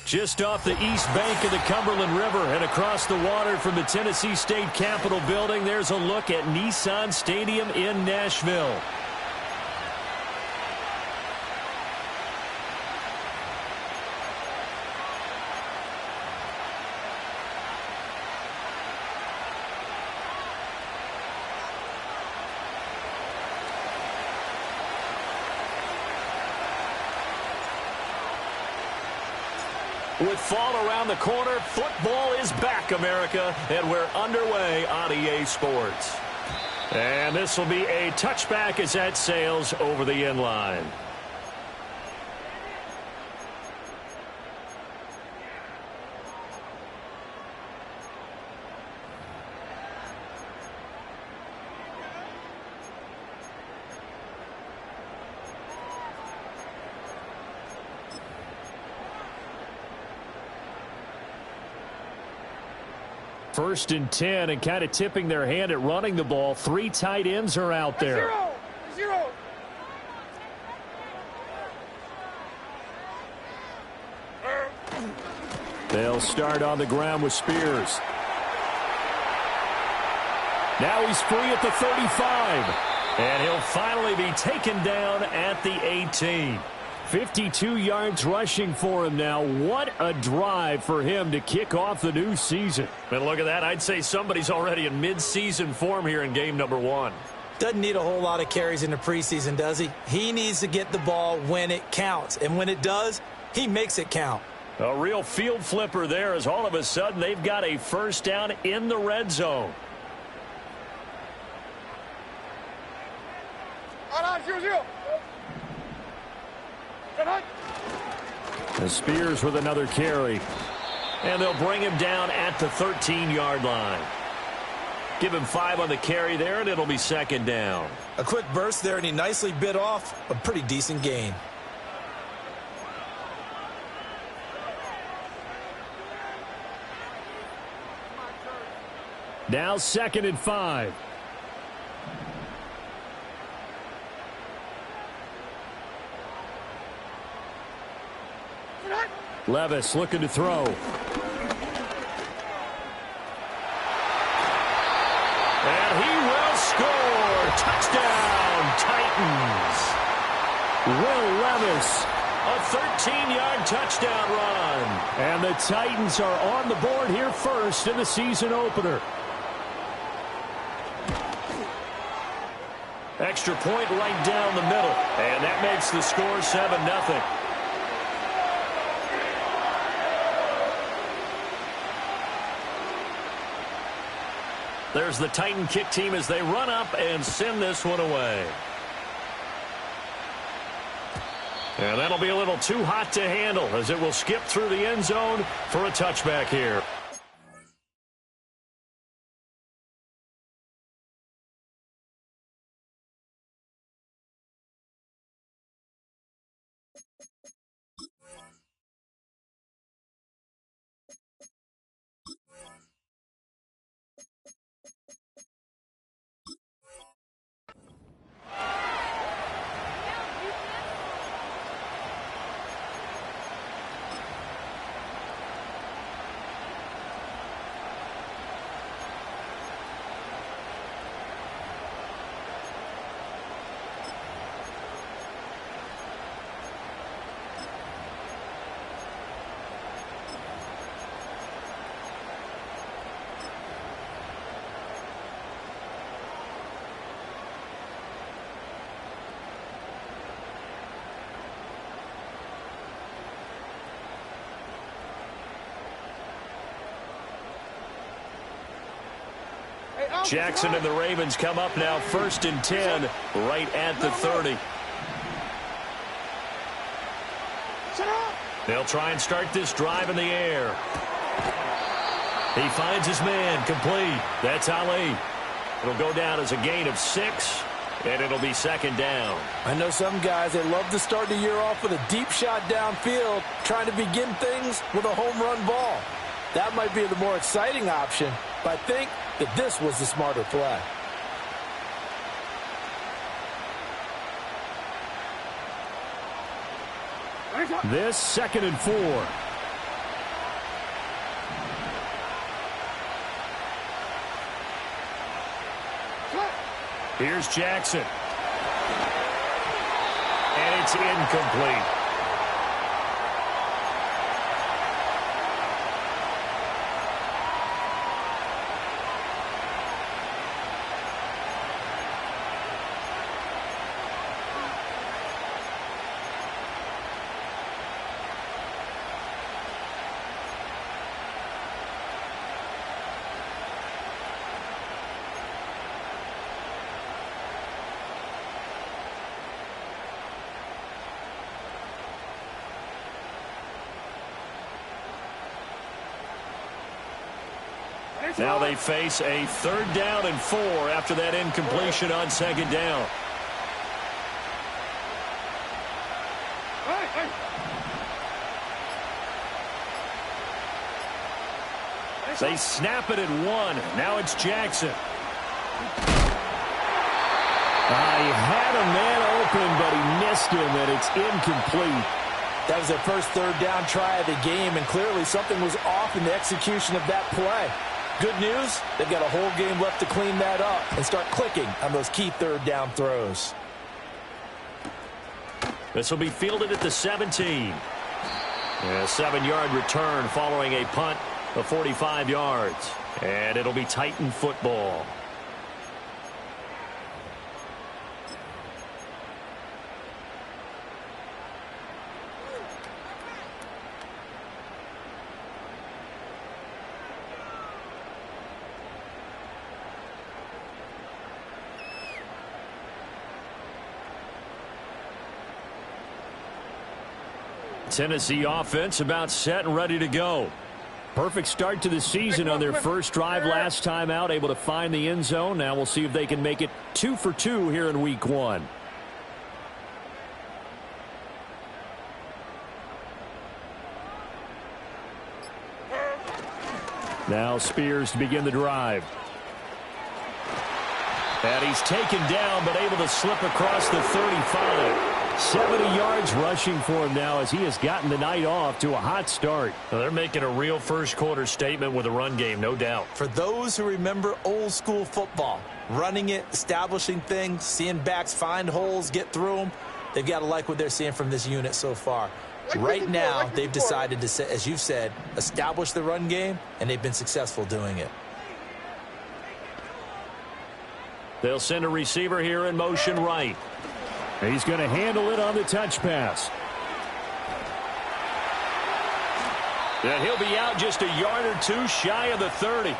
Just off the east bank of the Cumberland River and across the water from the Tennessee State Capitol building, there's a look at Nissan Stadium in Nashville. With fall around the corner, football is back, America, and we're underway on EA Sports. And this will be a touchback as that sails over the end line. First and 10, and kind of tipping their hand at running the ball. 3 tight ends are out there. Zero. They'll start on the ground with Spears. Now he's free at the 35. And he'll finally be taken down at the 18. 52 yards rushing for him now. What a drive for him to kick off the new season. And look at that. I'd say somebody's already in mid-season form here in game number 1. Doesn't need a whole lot of carries in the preseason, does he? He needs to get the ball when it counts. And when it does, he makes it count. A real field flipper there, as all of a sudden they've got a first down in the red zone. And Spears with another carry. And they'll bring him down at the 13-yard line. Give him 5 on the carry there, and it'll be second down. A quick burst there, and he nicely bit off a pretty decent gain. Now 2nd and 5. Levis looking to throw. And he will score. Touchdown, Titans. Will Levis, a 13-yard touchdown run. And the Titans are on the board here first in the season opener. Extra point right down the middle. And that makes the score 7-0. There's the Titan kick team as they run up and send this one away. And that'll be a little too hot to handle as it will skip through the end zone for a touchback here. Jackson and the Ravens come up now 1st and 10 right at the 30. They'll try and start this drive in the air. He finds his man, complete. That's Ali. It'll go down as a gain of 6, and it'll be 2nd down. I know some guys, they love to start the year off with a deep shot downfield, trying to begin things with a home run ball. That might be the more exciting option, but I think that this was the smarter play. This 2nd and 4. Here's Jackson. And it's incomplete. Now they face a 3rd down and 4 after that incompletion on 2nd down. They snap it at 1. Now it's Jackson. He had a man open, but he missed him, and it's incomplete. That was their first 3rd down try of the game, and clearly something was off in the execution of that play. Good news, they've got a whole game left to clean that up and start clicking on those key 3rd down throws. This will be fielded at the 17. A 7-yard return following a punt of 45 yards. And it'll be Titan football. Tennessee offense about set and ready to go. Perfect start to the season on their first drive last time out, able to find the end zone. Now we'll see if they can make it 2 for 2 here in week 1. Now Spears to begin the drive. And he's taken down, but able to slip across the 35. 70 yards rushing for him now as he has gotten the night off to a hot start. Well, they're making a real first-quarter statement with a run game, no doubt. For those who remember old-school football, running it, establishing things, seeing backs find holes, get through them, they've got to like what they're seeing from this unit so far. Right now, they've decided to, as you've said, establish the run game, and they've been successful doing it. They'll send a receiver here in motion right. He's going to handle it on the touch pass. And he'll be out just a yard or 2 shy of the 30.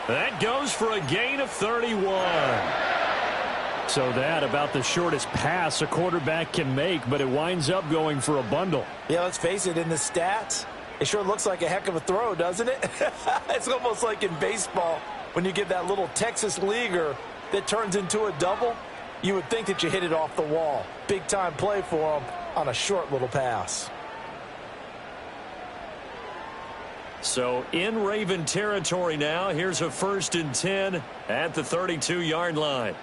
That goes for a gain of 31. So that about the shortest pass a quarterback can make, but it winds up going for a bundle. Yeah, let's face it, in the stats, it sure looks like a heck of a throw, doesn't it? It's almost like in baseball when you get that little Texas leaguer that turns into a double. You would think that you hit it off the wall. Big-time play for him on a short little pass. So in Raven territory now. Here's a 1st and 10 at the 32-yard line.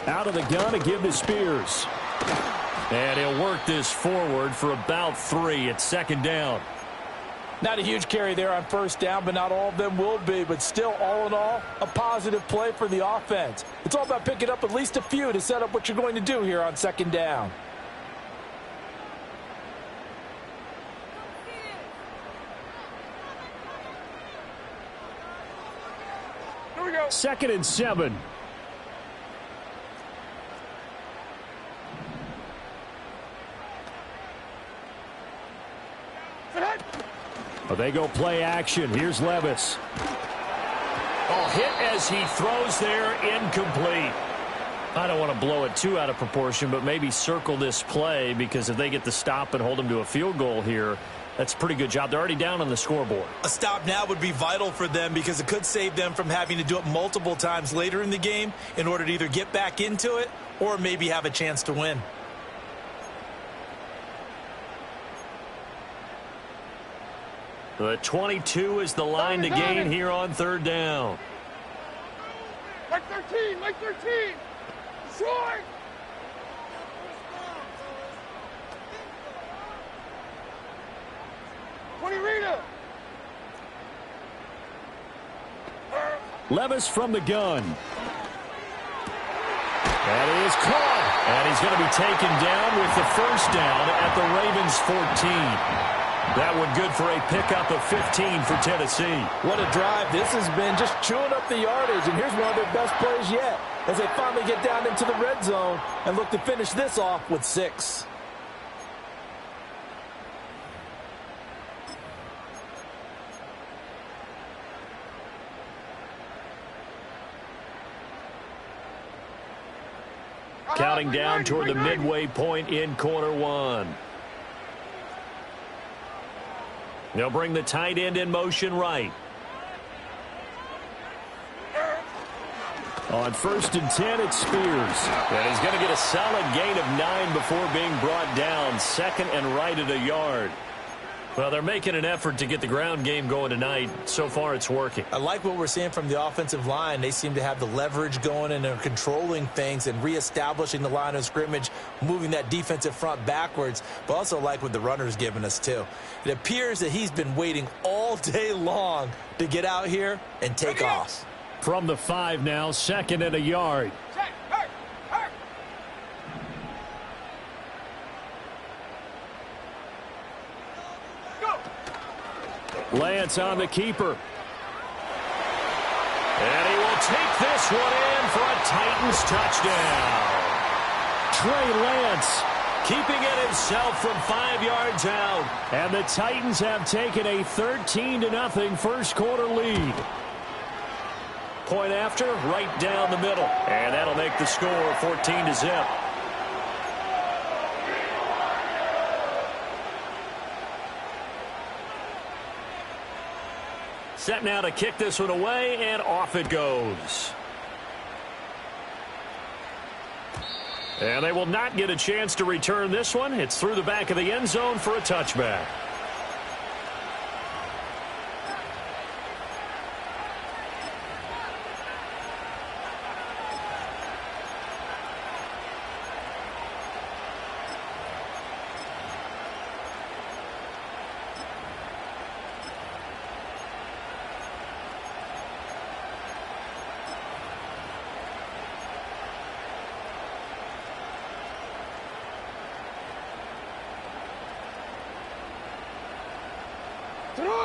Out of the gun to give to Spears. And he'll work this forward for about 3 at 2nd down. Not a huge carry there on 1st down, but not all of them will be. But still, all in all, a positive play for the offense. It's all about picking up at least a few to set up what you're going to do here on 2nd down. Here we go. 2nd and 7. A They go play action. Here's Levis. Oh, hit as he throws there, incomplete. I don't want to blow it too out of proportion, but maybe circle this play, because if they get the stop and hold them to a field goal here, that's a pretty good job. They're already down on the scoreboard. A stop now would be vital for them, because it could save them from having to do it multiple times later in the game in order to either get back into it or maybe have a chance to win. The 22 is the line to gain here on third down. Mike 13, Mike 13. Short. Rita. Levis from the gun. That is caught. And he's going to be taken down with the first down at the Ravens 14. That one good for a pickup of 15 for Tennessee. What a drive this has been, just chewing up the yardage. And here's one of their best plays yet as they finally get down into the red zone and look to finish this off with 6. Counting down toward the midway point in quarter one. They'll bring the tight end in motion right. On 1st and 10, it's Spears. And he's going to get a solid gain of 9 before being brought down. 2nd and right at a yard. Well, they're making an effort to get the ground game going tonight. So far, it's working. I like what we're seeing from the offensive line. They seem to have the leverage going and are controlling things and reestablishing the line of scrimmage, moving that defensive front backwards, but also like what the runner's giving us, too. It appears that he's been waiting all day long to get out here and take off. From the 5 now, 2nd and a yard. Lance on the keeper. And he will take this one in for a Titans touchdown. Trey Lance keeping it himself from 5 yards out. And the Titans have taken a 13-0 first quarter lead. Point after, right down the middle. And that'll make the score 14-0. Set now to kick this one away, and off it goes. And they will not get a chance to return this one. It's through the back of the end zone for a touchback.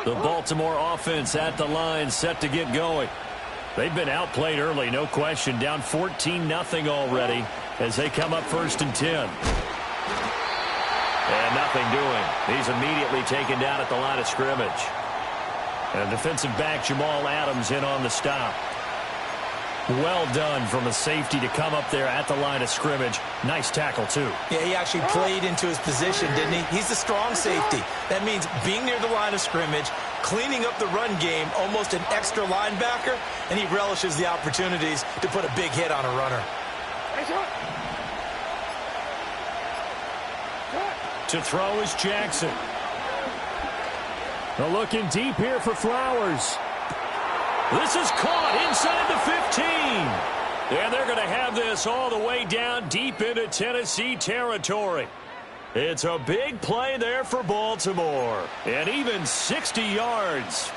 The Baltimore offense at the line, set to get going. They've been outplayed early, no question. Down 14-0 already as they come up 1st and 10. And nothing doing. He's immediately taken down at the line of scrimmage. And defensive back Jamal Adams in on the stop. Well done from a safety to come up there at the line of scrimmage. Nice tackle, too. Yeah, he actually played into his position, didn't he? He's the strong safety. That means being near the line of scrimmage, cleaning up the run game, almost an extra linebacker, and he relishes the opportunities to put a big hit on a runner. To throw is Jackson. They're looking deep here for Flowers. This is caught inside the 15. And they're going to have this all the way down deep into Tennessee territory. It's a big play there for Baltimore. And even 60 yards.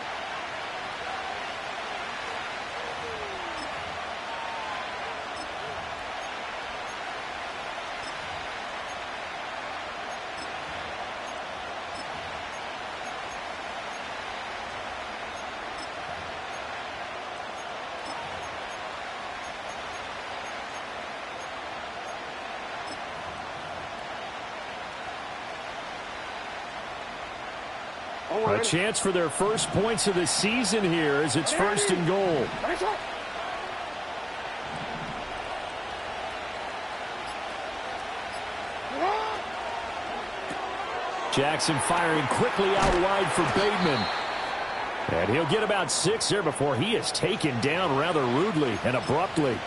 A chance for their first points of the season here as it's first and goal. Jackson firing quickly out wide for Bateman. And he'll get about 6 there before he is taken down rather rudely and abruptly.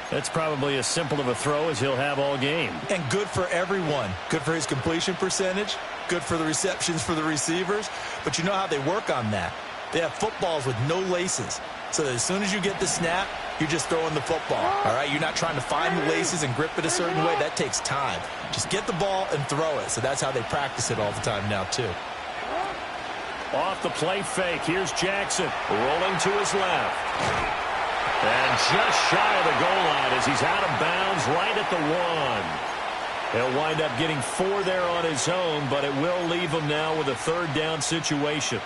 That's probably as simple of a throw as he'll have all game. And good for everyone. Good for his completion percentage. Good for the receptions for the receivers. But you know how they work on that. They have footballs with no laces. So that as soon as you get the snap, you're just throwing the football. All right? You're not trying to find the laces and grip it a certain way. That takes time. Just get the ball and throw it. So that's how they practice it all the time now, too. Off the play fake. Here's Jackson rolling to his left. And just shy of the goal line as he's out of bounds right at the 1. He'll wind up getting 4 there on his own, but it will leave him now with a third down situation.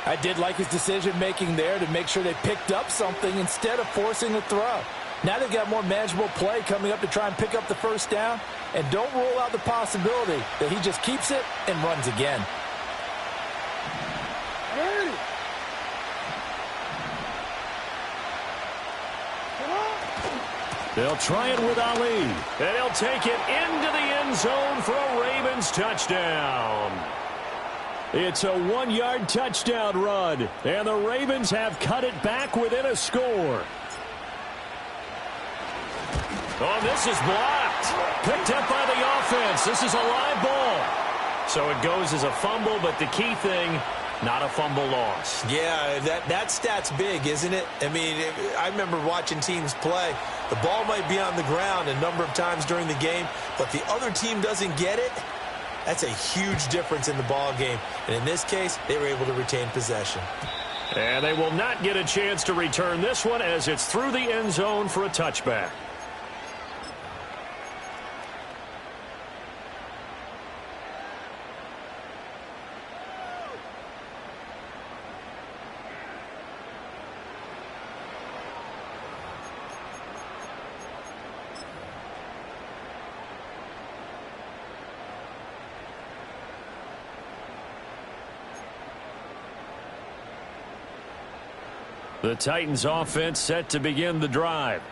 I did like his decision-making there to make sure they picked up something instead of forcing the throw. Now they've got more manageable play coming up to try and pick up the first down, and don't rule out the possibility that he just keeps it and runs again. They'll try it with Ali, and he'll take it into the end zone for a Ravens touchdown. It's a 1-yard touchdown run, and the Ravens have cut it back within a score. Oh, this is blocked. Picked up by the offense. This is a live ball. So it goes as a fumble, but the key thing, not a fumble loss. Yeah, that stat's big, isn't it? I mean, I remember watching teams play. The ball might be on the ground a number of times during the game, but the other team doesn't get it. That's a huge difference in the ball game. And in this case, they were able to retain possession. And they will not get a chance to return this one as it's through the end zone for a touchback. The Titans offense set to begin the drive.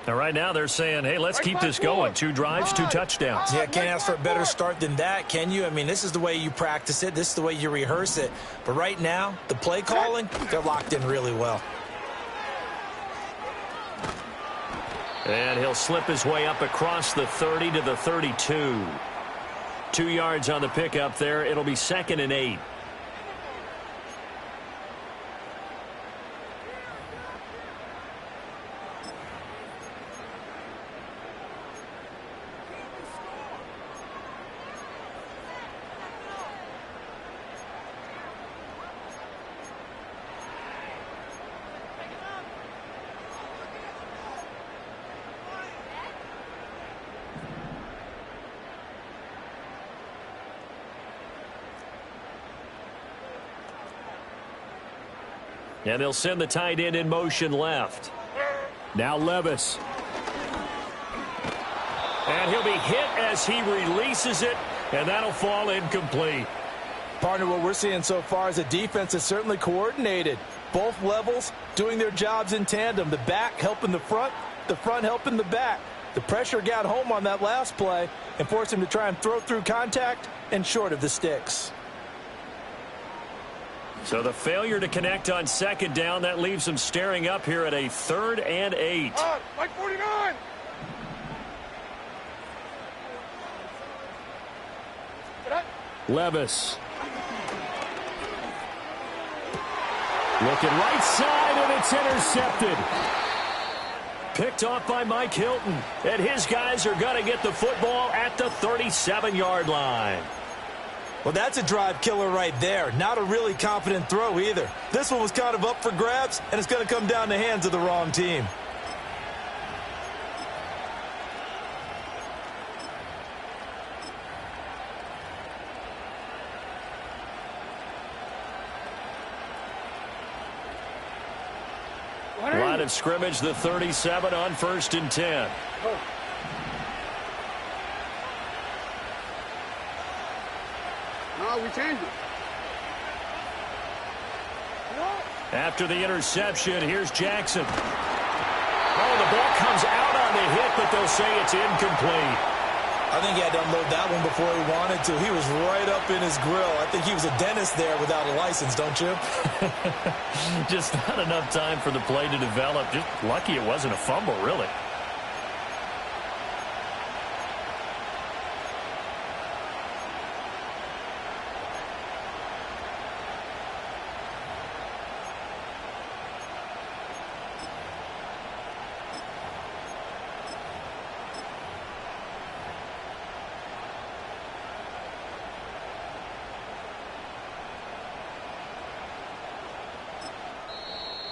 Now, right now they're saying, hey, let's keep this going. 2 drives, 2 touchdowns. Yeah, can't ask for a better start than that, can you? I mean, this is the way you practice it. This is the way you rehearse it. But right now, the play calling, they're locked in really well. And he'll slip his way up across the 30 to the 32. 2 yards on the pickup there. It'll be 2nd and 8. And they'll send the tight end in motion left. Now Levis. And he'll be hit as he releases it, and that'll fall incomplete. Partner, what we're seeing so far is the defense is certainly coordinated. Both levels doing their jobs in tandem. The back helping the front helping the back. The pressure got home on that last play and forced him to try and throw through contact and short of the sticks. So the failure to connect on 2nd down, that leaves them staring up here at a 3rd and 8. Mike 49. Levis. Looking right side, and it's intercepted. Picked off by Mike Hilton. And his guys are going to get the football at the 37-yard line. Well, that's a drive killer right there. Not a really confident throw either. This one was kind of up for grabs, and it's going to come down the hands of the wrong team. Line of scrimmage, the 37 on 1st and 10. No, we changed it. After the interception, here's Jackson. Oh, the ball comes out on the hit, but they'll say it's incomplete. I think he had to unload that one before he wanted to. He was right up in his grill. I think he was a dentist there without a license, don't you? Just not enough time for the play to develop. Just lucky it wasn't a fumble, really.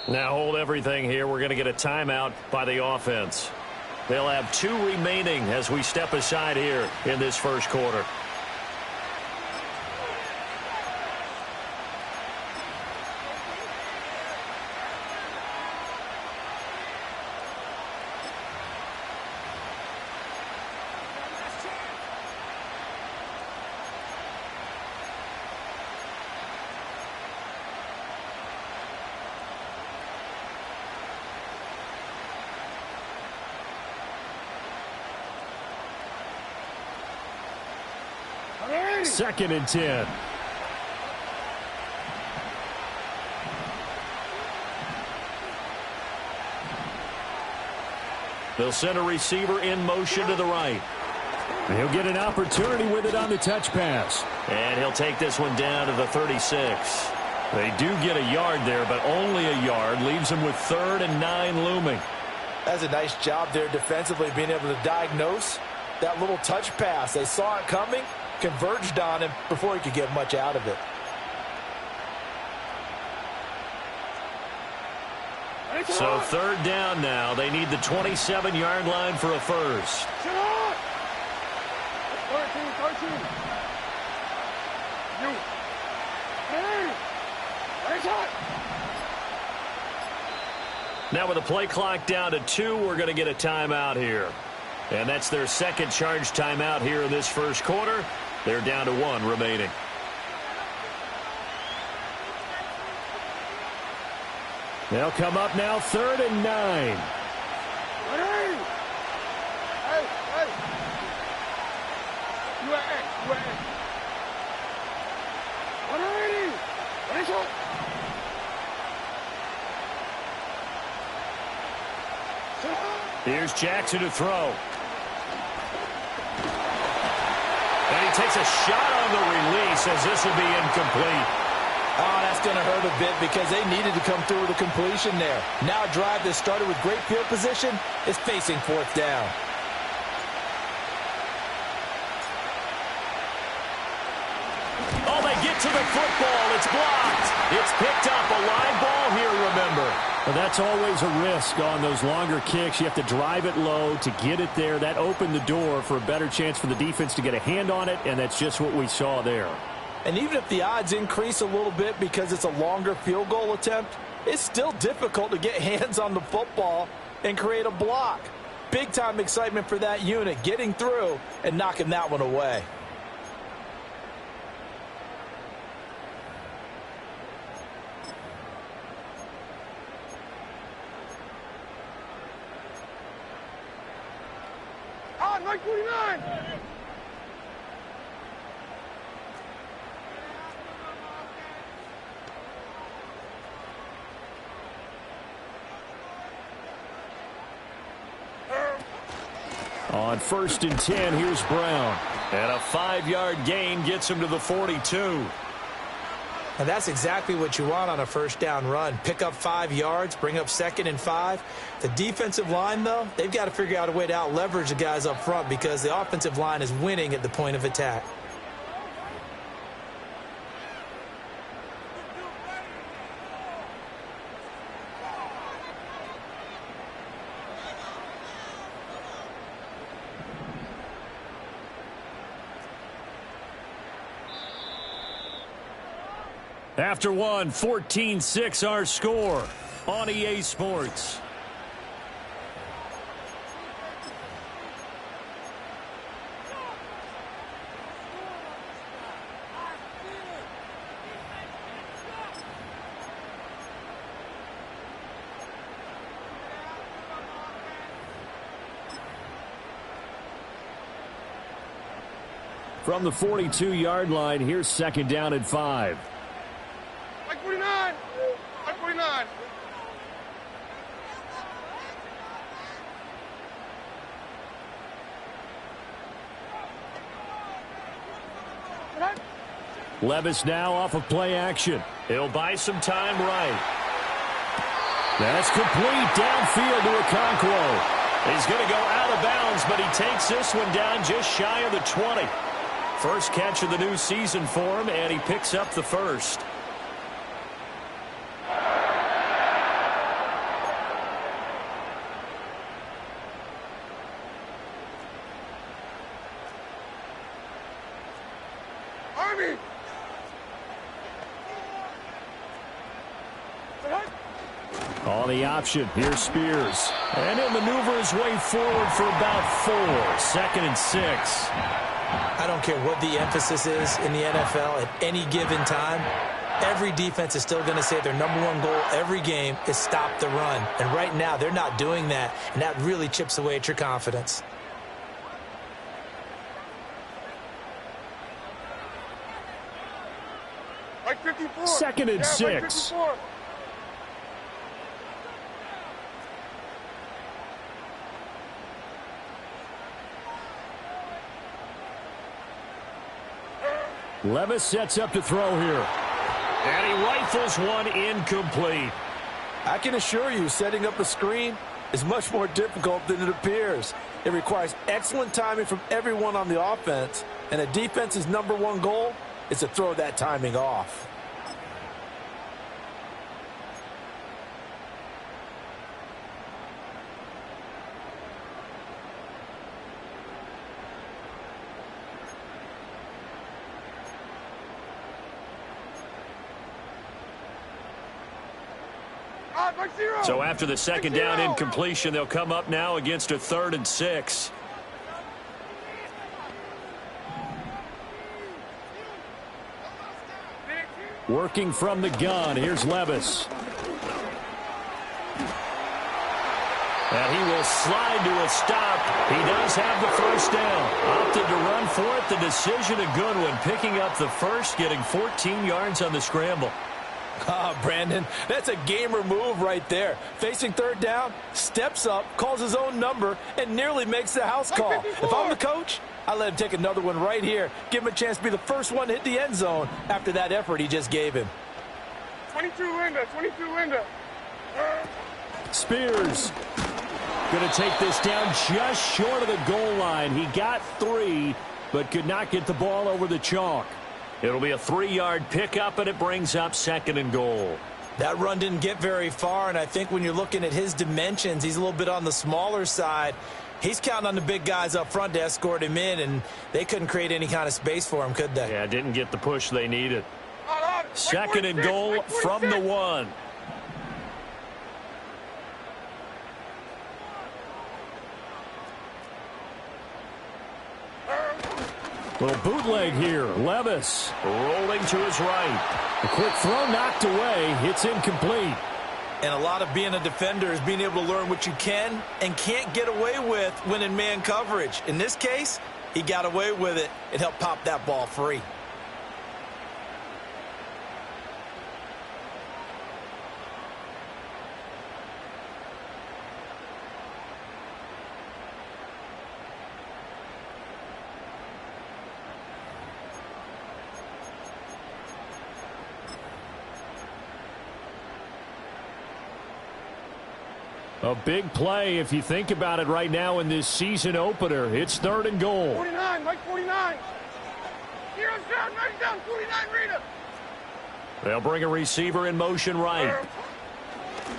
Now hold everything here. We're going to get a timeout by the offense. They'll have 2 remaining as we step aside here in this first quarter. Second and 10. They'll send a receiver in motion to the right. And he'll get an opportunity with it on the touch pass. And he'll take this one down to the 36. They do get a yard there, but only a yard. Leaves them with 3rd and 9 looming. That's a nice job there defensively, being able to diagnose that little touch pass. They saw it coming, converged on him before he could get much out of it. So 3rd down now. They need the 27-yard line for a first. 13. You. Hey! Now with the play clock down to 2, we're going to get a timeout here. And that's their second charge timeout here in this first quarter. They're down to 1 remaining. They'll come up now 3rd and 9. Hey! Here's Jackson to throw. And he takes a shot on the release as this will be incomplete. Oh, that's going to hurt a bit because they needed to come through with a completion there. Now a drive that started with great field position is facing 4th down. Oh, they get to the football. It's blocked. It's picked up. A live ball here, remember. Well, that's always a risk on those longer kicks. You have to drive it low to get it there. That opened the door for a better chance for the defense to get a hand on it, and that's just what we saw there. And even if the odds increase a little bit because it's a longer field goal attempt, it's still difficult to get hands on the football and create a block. Big-time excitement for that unit, getting through and knocking that one away. Mike 49! On 1st and 10, here's Brown. And a 5-yard gain gets him to the 42. And that's exactly what you want on a 1st down run. Pick up 5 yards, bring up 2nd and 5. The defensive line, though, they've got to figure out a way to out-leverage the guys up front because the offensive line is winning at the point of attack. After one, 14-6 our score on EA Sports. From the 42-yard line, here's second down and 5. Like 49. Like 49. Levis now off of play action. He'll buy some time right. That's complete downfield to Okonkwo. He's going to go out of bounds, but he takes this one down just shy of the 20. First catch of the new season for him, and he picks up the first. Army. On the option, here's Spears. And he'll maneuver his way forward for about 4. Second and 6. I don't care what the emphasis is in the NFL at any given time. Every defense is still going to say their #1 goal every game is stop the run. And right now, they're not doing that, and that really chips away at your confidence. Like 54. Second and 6. Like 54. Levis sets up to throw here. And he rifles one incomplete. I can assure you, setting up a screen is much more difficult than it appears. It requires excellent timing from everyone on the offense, and a defense's #1 goal is to throw that timing off. So after the second down incompletion, they'll come up now against a 3rd and 6. Working from the gun, here's Levis. And he will slide to a stop. He does have the first down. Opted to run for it. The decision a good one. Picking up the first, getting 14 yards on the scramble. Ah, Brandon, that's a gamer move right there. Facing 3rd down, steps up, calls his own number, and nearly makes the house call. If I'm the coach, I let him take another one right here. Give him a chance to be the first one to hit the end zone after that effort he just gave him. 22 Linda, 22 Linda. Spears going to take this down just short of the goal line. He got 3, but could not get the ball over the chalk. It'll be a 3-yard pickup, and it brings up 2nd and goal. That run didn't get very far, and I think when you're looking at his dimensions, he's a little bit on the smaller side. He's counting on the big guys up front to escort him in, and they couldn't create any kind of space for him, could they? Yeah, didn't get the push they needed. 2nd and goal from the 1. Little bootleg here. Levis rolling to his right. A quick throw knocked away. It's incomplete. And a lot of being a defender is being able to learn what you can and can't get away with when in man coverage. In this case, he got away with it and helped pop that ball free. A big play if you think about it right now in this season opener. It's 3rd and goal. 49, Mike 49. Heroes down, right down, 49, Rita. They'll bring a receiver in motion right.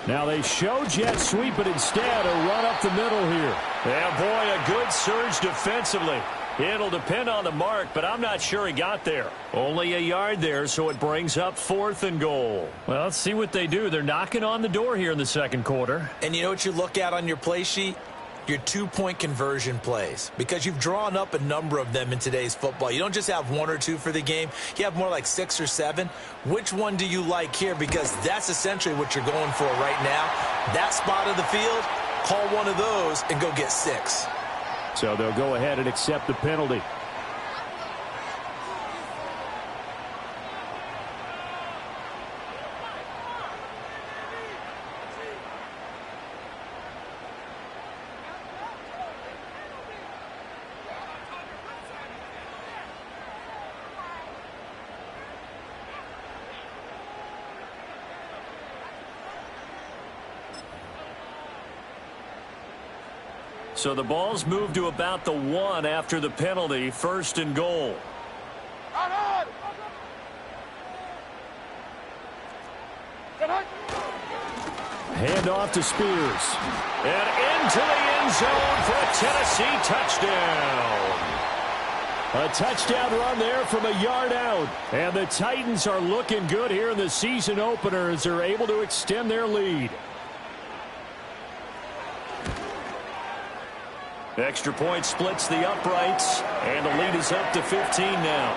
Now they show jet sweep, but instead a run up the middle here. Yeah, boy, a good surge defensively. It'll depend on the mark, but I'm not sure he got there. Only a yard there, so it brings up 4th and goal. Well, let's see what they do. They're knocking on the door here in the 2nd quarter. And you know what you look at on your play sheet? Your 2-point conversion plays, because you've drawn up a number of them in today's football. You don't just have 1 or 2 for the game. You have more like 6 or 7. Which one do you like here? Because that's essentially what you're going for right now. That spot of the field, call one of those and go get 6. So they'll go ahead and accept the penalty. So the ball's moved to about the 1 after the penalty. 1st and goal. Hand off to Spears. And into the end zone for a Tennessee touchdown. A touchdown run there from a yard out. And the Titans are looking good here in the season opener as they're able to extend their lead. Extra point splits the uprights, and the lead is up to 15 now.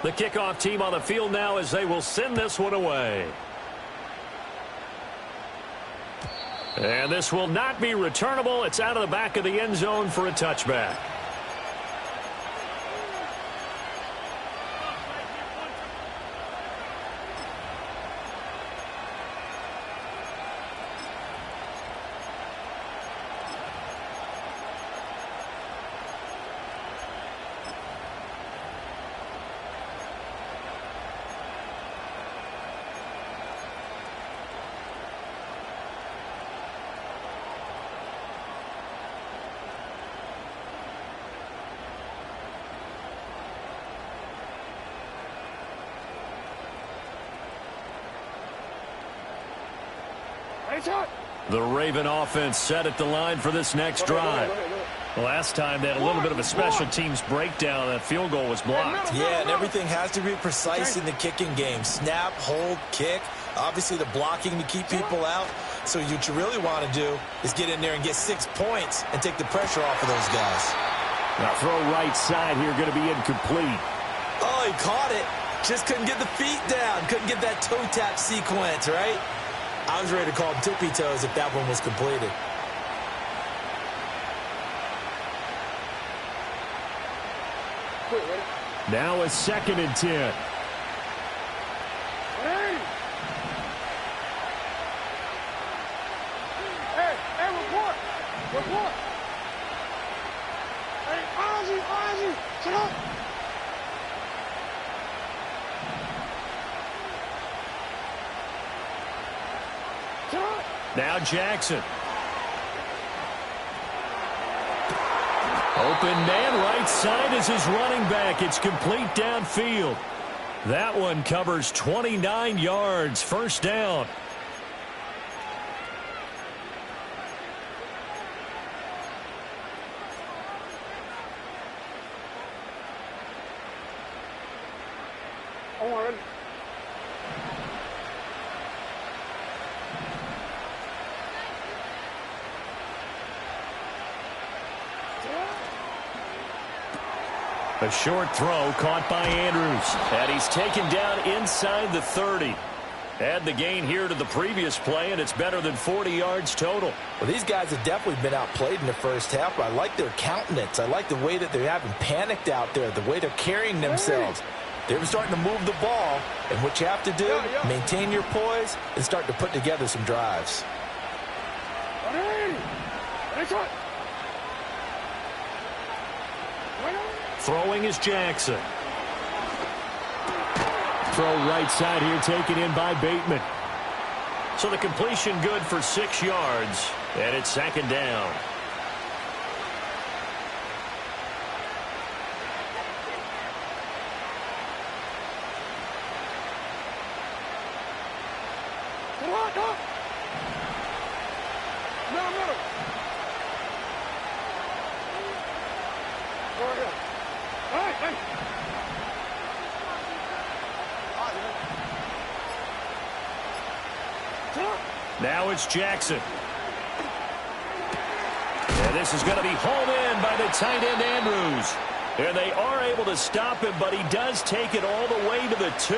The kickoff team on the field now as they will send this one away. And this will not be returnable. It's out of the back of the end zone for a touchback. The Raven offense set at the line for this next drive. Last time they had a little bit of a special teams breakdown. That field goal was blocked. Yeah, and everything has to be precise in the kicking game. Snap, hold, kick. Obviously the blocking to keep people out. So what you really want to do is get in there and get 6 points and take the pressure off of those guys. Now throw right side here, going to be incomplete. Oh, he caught it. Just couldn't get the feet down. Couldn't get that toe tap sequence, right? I was ready to call him tippy toes if that one was completed. Now a 2nd and 10. Hey, report. Report. Hey, Ozzy, sit up. Now Jackson. Open man right side is his running back. It's complete downfield. That one covers 29 yards. 1st down. A short throw caught by Andrews. And he's taken down inside the 30. Add the gain here to the previous play, and it's better than 40 yards total. Well, these guys have definitely been outplayed in the first half, but I like their countenance. I like the way that they haven't panicked out there, the way they're carrying themselves. They're starting to move the ball, and what you have to do, maintain your poise and start to put together some drives. Throwing is Jackson. Throw right side here taken in by Bateman. So the completion good for 6 yards, and it's 2nd down. Now it's Jackson. And this is going to be hauled in by the tight end Andrews. And they are able to stop him, but he does take it all the way to the 2.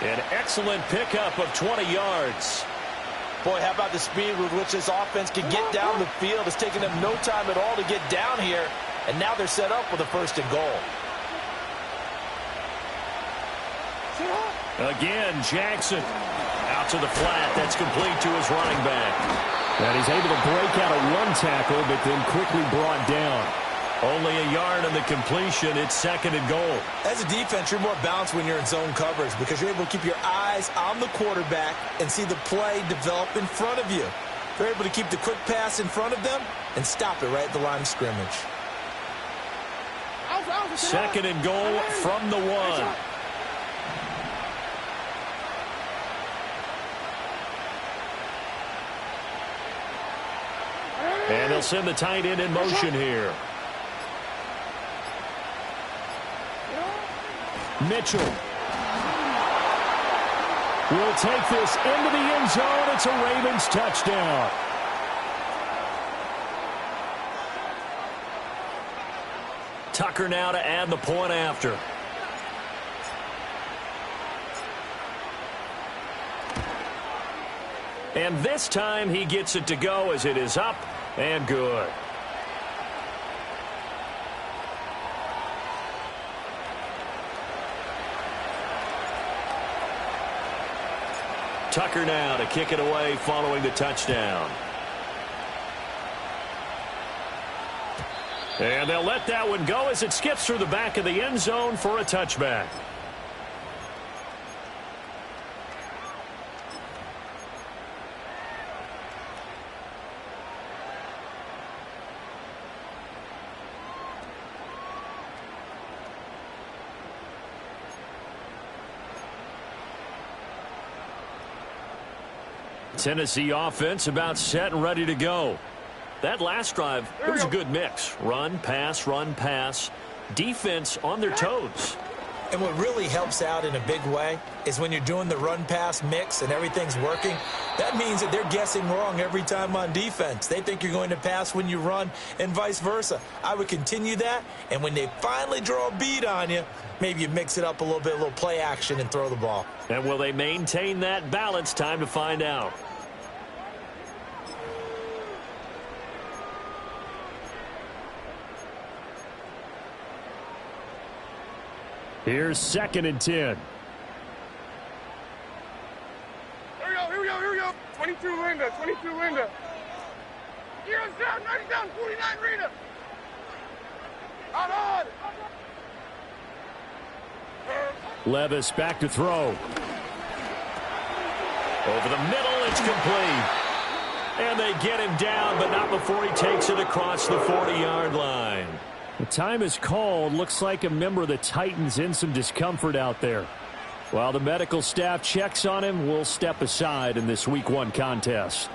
An excellent pickup of 20 yards. Boy, how about the speed with which this offense can get down the field? It's taken them no time at all to get down here. And now they're set up with a 1st and goal. Again, Jackson. Out to the flat. That's complete to his running back. And he's able to break out of one tackle, but then quickly brought down. Only a yard on the completion. It's 2nd and goal. As a defense, you're more balanced when you're in zone coverage because you're able to keep your eyes on the quarterback and see the play develop in front of you. You're able to keep the quick pass in front of them and stop it right at the line of scrimmage. 2nd and goal from the 1. And they'll send the tight end in motion here. Mitchell will take this into the end zone. It's a Ravens touchdown. Tucker now to add the point after. And this time he gets it to go as it is up and good. Tucker now to kick it away following the touchdown. And they'll let that one go as it skips through the back of the end zone for a touchback. Tennessee offense about set and ready to go. That last drive, it was a good mix. Run, pass. Defense on their toes. And what really helps out in a big way is when you're doing the run-pass mix and everything's working, that means that they're guessing wrong every time on defense. They think you're going to pass when you run and vice versa. I would continue that, and when they finally draw a beat on you, maybe you mix it up a little bit, a little play action, and throw the ball. And will they maintain that balance? Time to find out. Here's 2nd and 10. Here we go. 22 Linda. Heroes down, 90 down, 49 Rita. On. Levis back to throw. Over the middle, it's complete. And they get him down, but not before he takes it across the 40-yard line. The time is called. Looks like a member of the Titans in some discomfort out there. While the medical staff checks on him, we'll step aside in this Week 1 contest.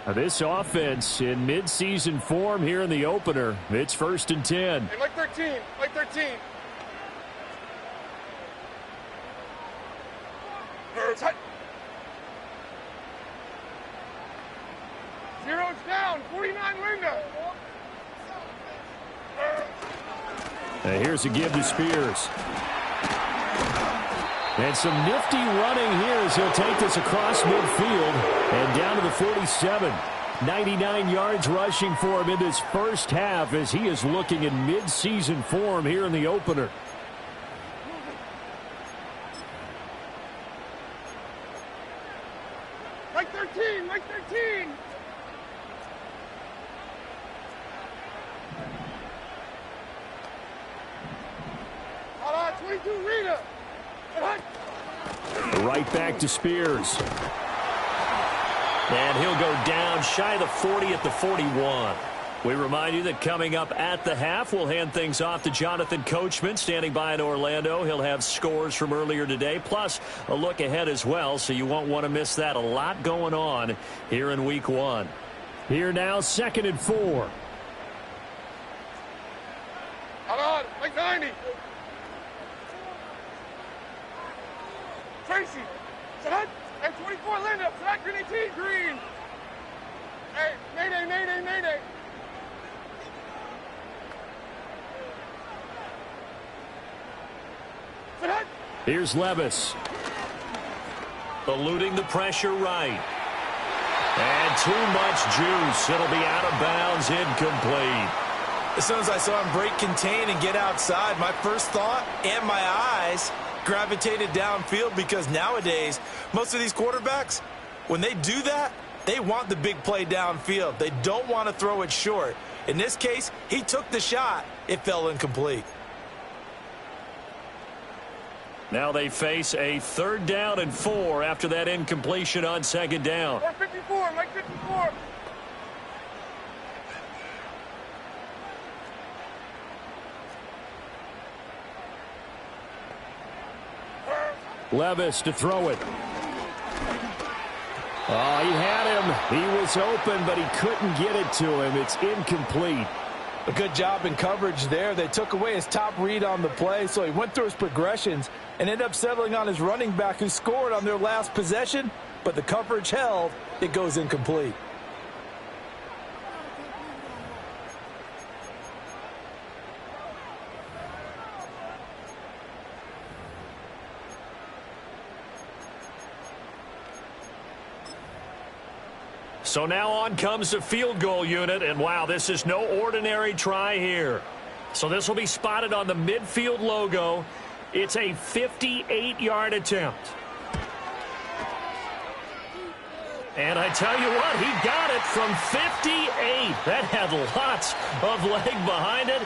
Now this offense in midseason form here in the opener. It's 1st and 10. Hey, like 13. Zero's down, 49 Linda. And here's a give to Spears. And some nifty running here as he'll take this across midfield and down to the 47. 99 yards rushing for him in this first half as he is looking in midseason form here in the opener. Like 13. Hold on, 22 Rita. Right back to Spears. And he'll go down shy of the 40 at the 41. We remind you that coming up at the half, we'll hand things off to Jonathan Coachman standing by in Orlando. He'll have scores from earlier today, plus a look ahead as well, so you won't want to miss that. A lot going on here in Week 1. Here now, 2nd and 4. Hold on, like 90. Tracy, Sadat, and 24 Linda, Sadat, Green 18, Green. Hey, Mayday. Sadat. Here's Levis. Eluding the pressure right. And too much juice. It'll be out of bounds, incomplete. As soon as I saw him break contain and get outside, my first thought and my eyes gravitated downfield because nowadays, most of these quarterbacks, when they do that, they want the big play downfield. They don't want to throw it short. In this case, he took the shot. It fell incomplete. Now they face a 3rd down and 4 after that incompletion on 2nd down. 54, Mike 54. Levis to throw it. Oh, he had him. He was open, but he couldn't get it to him. It's incomplete. A good job in coverage there. They took away his top read on the play, so he went through his progressions and ended up settling on his running back who scored on their last possession, but the coverage held. It goes incomplete. So now on comes the field goal unit, and wow, this is no ordinary try here. So this will be spotted on the midfield logo. It's a 58-yard attempt. And I tell you what, he got it from 58. That had lots of leg behind it.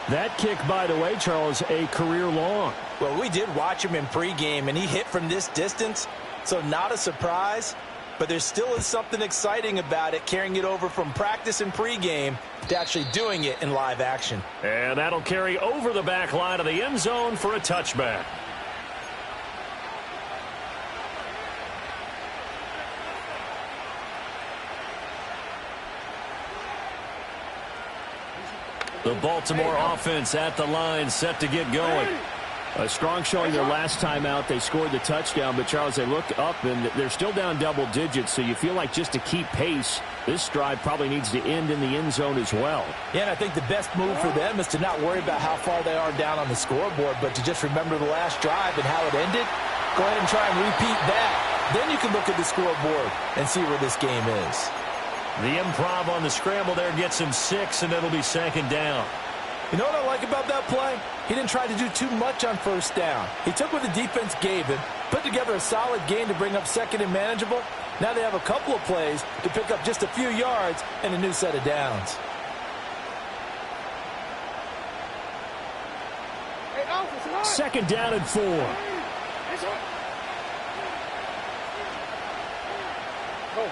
That kick, by the way, Charles, a career long. Well, we did watch him in pregame, and he hit from this distance, so not a surprise. But there still is something exciting about it, carrying it over from practice and pregame to actually doing it in live action. And that'll carry over the back line of the end zone for a touchback. The Baltimore offense at the line, set to get going. A strong showing their last time out. They scored the touchdown, but, Charles, they look up, and they're still down double digits, so you feel like just to keep pace, this drive probably needs to end in the end zone as well. Yeah, and I think the best move for them is to not worry about how far they are down on the scoreboard, but to just remember the last drive and how it ended. Go ahead and try and repeat that. Then you can look at the scoreboard and see where this game is. The improv on the scramble there gets him 6, and it'll be 2nd down. You know what I like about that play? He didn't try to do too much on 1st down. He took what the defense gave him, put together a solid gain to bring up 2nd and manageable. Now they have a couple of plays to pick up just a few yards and a new set of downs. Hey, 2nd down and 4. Go.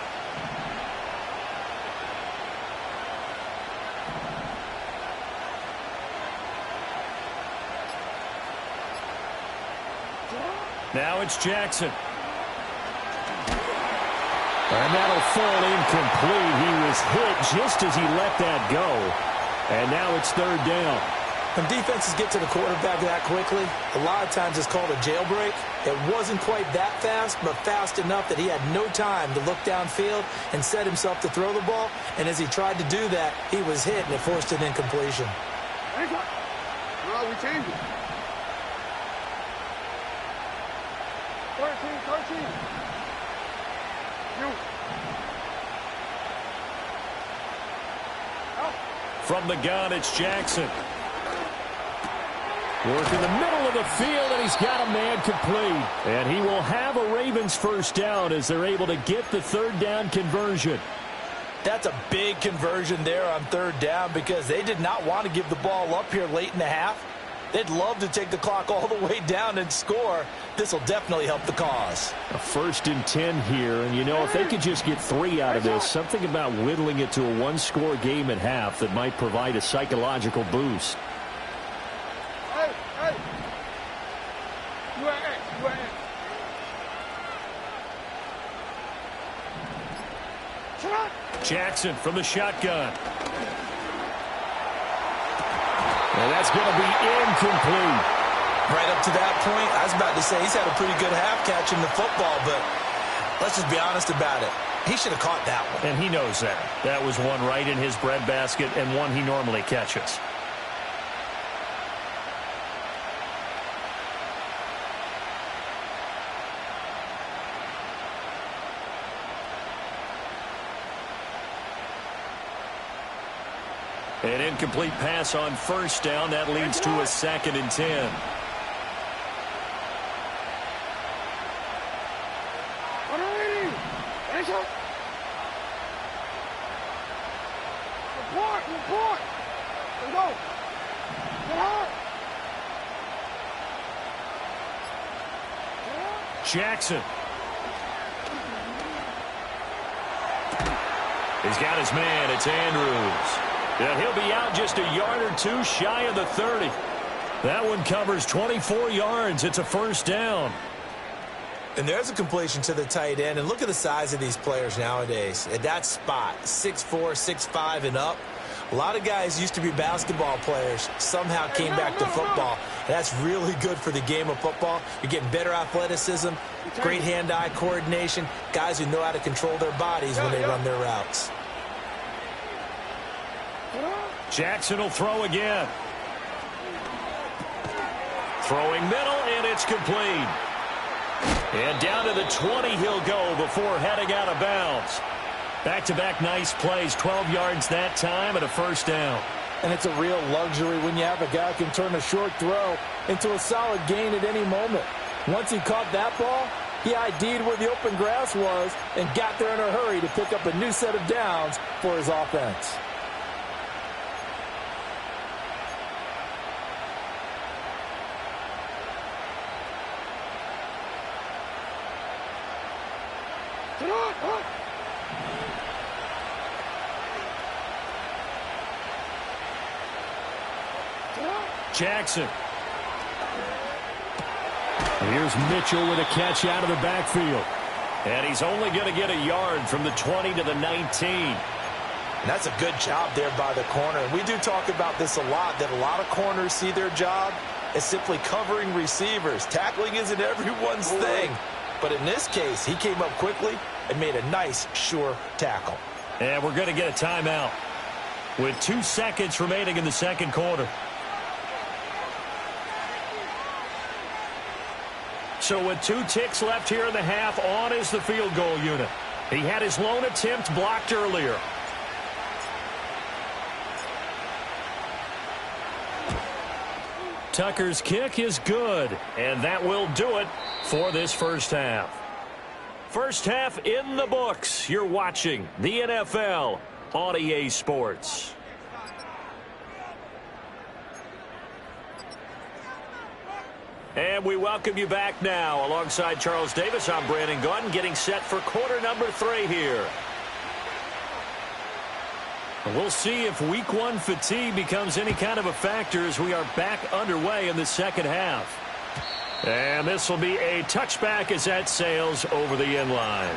Now it's Jackson. And that'll fall incomplete. He was hit just as he let that go. And now it's 3rd down. When defenses get to the quarterback that quickly, a lot of times it's called a jailbreak. It wasn't quite that fast, but fast enough that he had no time to look downfield and set himself to throw the ball. And as he tried to do that, he was hit, and it forced an incompletion. No, we changed it. 13. You. Out. From the gun, it's Jackson. Work in the middle of the field, and he's got a man complete. And he will have a Ravens 1st down as they're able to get the 3rd down conversion. That's a big conversion there on 3rd down because they did not want to give the ball up here late in the half. They'd love to take the clock all the way down and score. This will definitely help the cause. A 1st and 10 here, and you know, if they could just get 3 out of this, something about whittling it to a 1-score game at half that might provide a psychological boost. Hey. UAA. Shot. Jackson from the shotgun. And that's going to be incomplete. Right up to that point, I was about to say he's had a pretty good half catching the football, but let's just be honest about it. He should have caught that one. And he knows that. That was one right in his breadbasket and one he normally catches. An incomplete pass on 1st down. That leads to a 2nd and 10. Report. go. Get hard. Jackson. He's got his man. It's Andrews. And he'll be out just a yard or two shy of the 30. That one covers 24 yards. It's a first down. And there's a completion to the tight end. And look at the size of these players nowadays. At that spot, 6'4", 6'5", and up. A lot of guys used to be basketball players, somehow came back to football. And that's really good for the game of football. You're getting better athleticism, great hand-eye coordination, guys who know how to control their bodies when they run their routes. Jackson will throw again. Throwing middle, and it's complete. And down to the 20 he'll go before heading out of bounds. Back-to-back nice plays, 12 yards that time and a first down. And it's a real luxury when you have a guy who can turn a short throw into a solid gain at any moment. Once he caught that ball, he ID'd where the open grass was and got there in a hurry to pick up a new set of downs for his offense. Jackson. Here's Mitchell with a catch out of the backfield. And he's only going to get a yard from the 20 to the 19. And that's a good job there by the corner. And we do talk about this a lot, that a lot of corners see their job as simply covering receivers. Tackling isn't everyone's thing. But in this case, he came up quickly and made a nice, sure tackle. And we're going to get a timeout with 2 seconds remaining in the second quarter. So with 2 ticks left here in the half, on is the field goal unit. He had his lone attempt blocked earlier. Tucker's kick is good, and that will do it for this first half. First half in the books. You're watching the NFL on EA Sports. And we welcome you back now. Alongside Charles Davis, I'm Brandon Gaudin, getting set for quarter number 3 here. We'll see if week 1 fatigue becomes any kind of a factor as we are back underway in the second half. And this will be a touchback as that sails over the end line.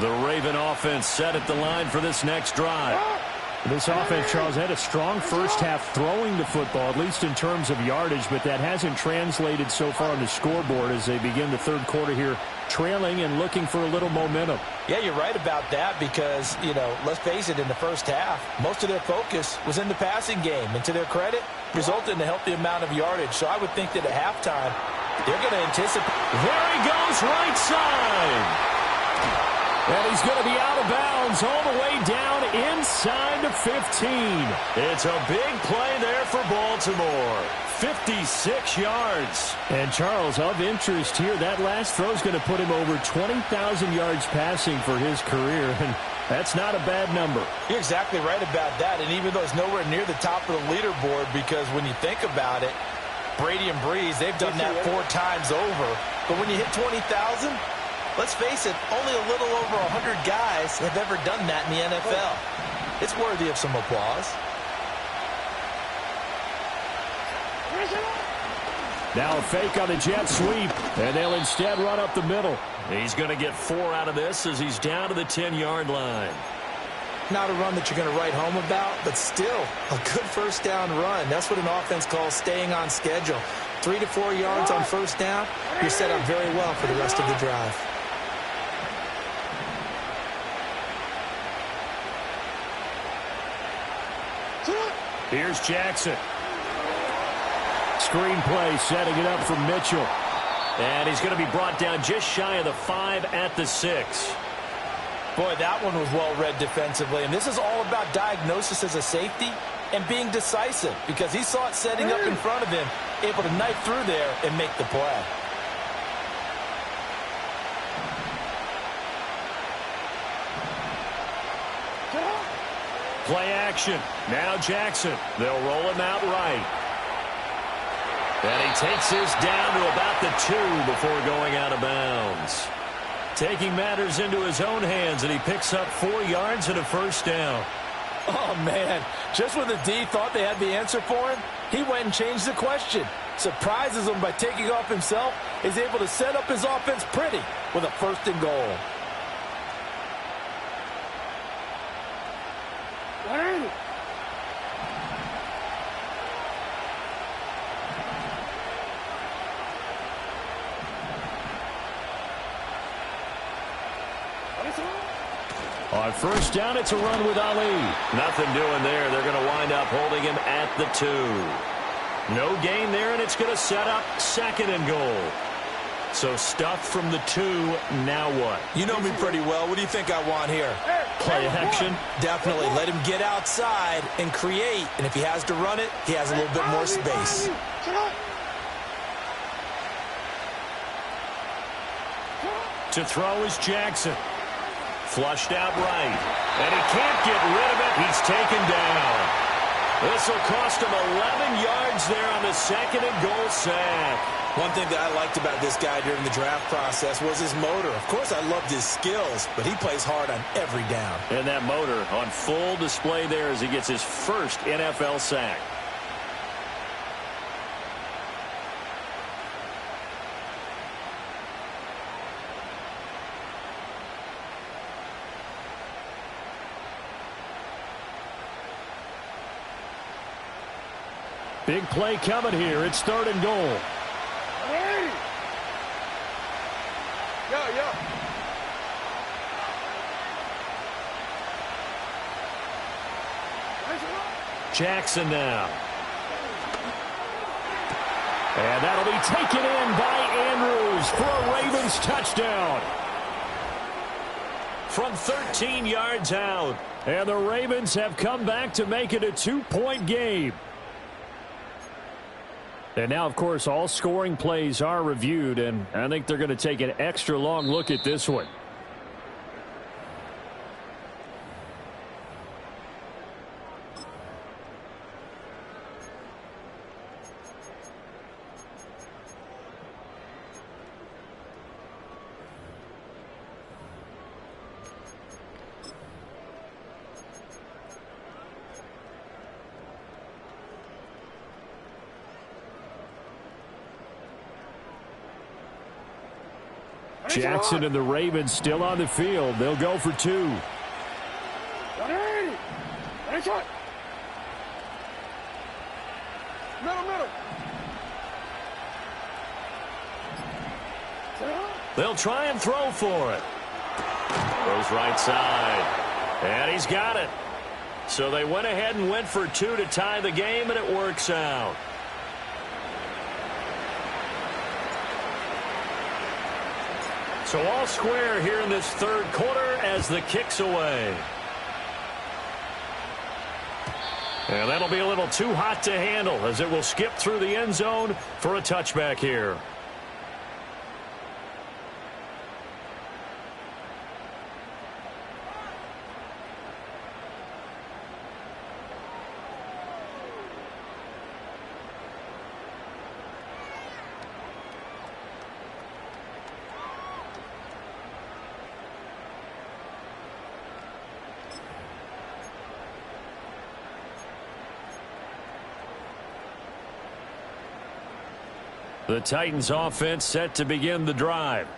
The Raven offense set at the line for this next drive. This offense, Charles, had a strong first half throwing the football, at least in terms of yardage, but that hasn't translated so far on the scoreboard as they begin the third quarter here, trailing and looking for a little momentum. Yeah, you're right about that because, let's face it, in the first half, most of their focus was in the passing game. And to their credit, resulted in a healthy amount of yardage. So I would think that at halftime, they're going to anticipate. There he goes, right side. And he's going to be out of bounds all the way down inside the 15. It's a big play there for Baltimore. 56 yards. And, Charles, of interest here, that last throw is going to put him over 20,000 yards passing for his career, and that's not a bad number. You're exactly right about that, and even though it's nowhere near the top of the leaderboard, because when you think about it, Brady and Breeze, they've done that 4 times over. But when you hit 20,000... let's face it, only a little over 100 guys have ever done that in the NFL. It's worthy of some applause. Now a fake on the jet sweep, and they'll instead run up the middle. He's going to get 4 out of this as he's down to the 10-yard line. Not a run that you're going to write home about, but still a good first down run. That's what an offense calls staying on schedule. 3 to 4 yards on first down, you're set up very well for the rest of the drive. Here's Jackson. Screen play setting it up for Mitchell. And he's going to be brought down just shy of the 5 at the 6. Boy, that one was well read defensively. And this is all about diagnosis as a safety and being decisive because he saw it setting up in front of him, able to knife through there and make the play. Play action. Now Jackson. They'll roll him out right. And he takes this down to about the 2 before going out of bounds. Taking matters into his own hands, and he picks up 4 yards and a first down. Oh, man. Just when the D thought they had the answer for him, he went and changed the question. Surprises him by taking off himself. Is able to set up his offense pretty with a 1st and goal. On first down, it's a run with Ali. Nothing doing there. They're going to wind up holding him at the 2. No gain there, and it's going to set up 2nd and goal. So stuffed from the 2, now what? You know me pretty well. What do you think I want here? Play action. Definitely. Let him get outside and create. And if he has to run it, he has a little bit more space. To throw is Jackson. Flushed out right. And he can't get rid of it. He's taken down. This will cost him 11 yards there on the 2nd and goal sack. One thing that I liked about this guy during the draft process was his motor. Of course, I loved his skills, but he plays hard on every down. And that motor on full display there as he gets his first NFL sack. Big play coming here. It's 3rd and goal. Jackson now. And that'll be taken in by Andrews for a Ravens touchdown. From 13 yards out. And the Ravens have come back to make it a 2-point game. And now, of course, all scoring plays are reviewed, and I think they're going to take an extra long look at this one. Jackson and the Ravens still on the field. They'll go for 2. They'll try and throw for it. Goes right side. And he's got it. So they went ahead and went for 2 to tie the game, and it works out. So all square here in this 3rd quarter as the kick's away. And that'll be a little too hot to handle as it will skip through the end zone for a touchback here. The Titans offense set to begin the drive.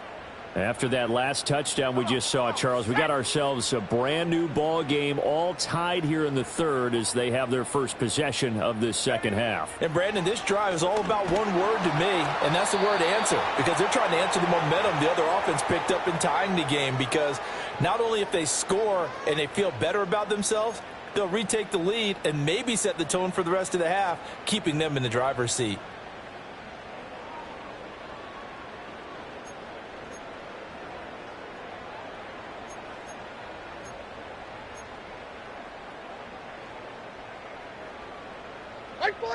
After that last touchdown we just saw, Charles, we got ourselves a brand new ball game, all tied here in the 3rd as they have their first possession of this 2nd half. And Brandon, this drive is all about one word to me, and that's the word answer, because they're trying to answer the momentum the other offense picked up in tying the game, because not only if they score and they feel better about themselves, they'll retake the lead and maybe set the tone for the rest of the half, keeping them in the driver's seat.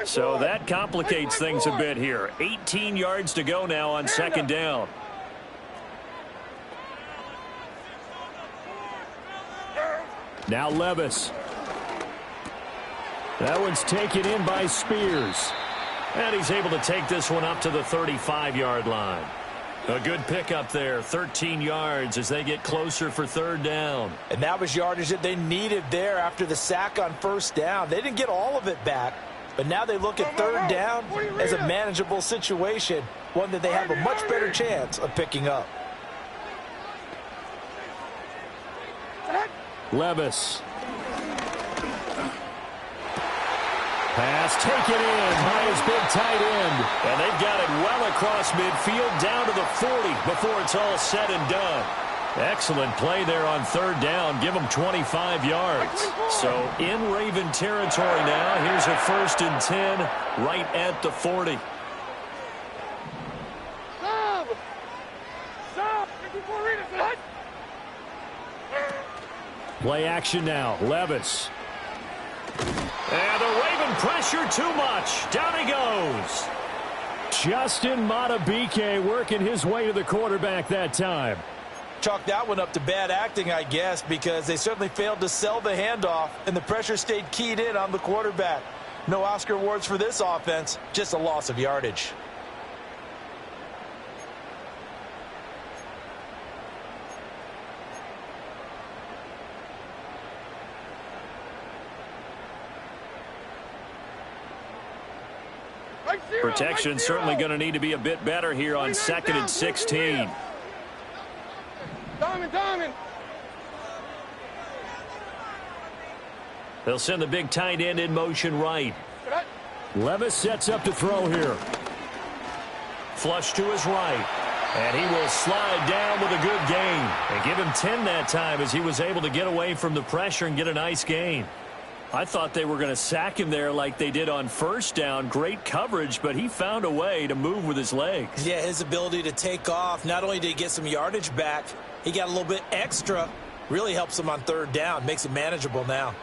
So that complicates things a bit here. 18 yards to go now on second down. Now Levis. That one's taken in by Spears. And he's able to take this one up to the 35-yard line. A good pickup there, 13 yards as they get closer for third down. And that was yardage that they needed there after the sack on first down. They didn't get all of it back, but now they look at third down as a manageable situation, one that they have a much better chance of picking up. Levis. Pass taken in by his big tight end. And they've got it well across midfield down to the 40 before it's all said and done. Excellent play there on third down. Give them 25 yards. So in Raven territory now. Here's a 1st and 10 right at the 40. Play action now. Levis. And the Raven pressure too much. Down he goes. Justin Matabike working his way to the quarterback that time. Chalk that one up to bad acting, I guess, because they certainly failed to sell the handoff, and the pressure stayed keyed in on the quarterback. No Oscar awards for this offense, just a loss of yardage. Protection certainly going to need to be a bit better here on 2nd and 16. Diamond. They'll send the big tight end in motion right. Levis sets up to throw here. Flush to his right. And he will slide down with a good gain. And give him 10 that time as he was able to get away from the pressure and get a nice gain. I thought they were going to sack him there like they did on first down. Great coverage, but he found a way to move with his legs. Yeah, his ability to take off. Not only did he get some yardage back, he got a little bit extra. Really helps him on third down. Makes it manageable now.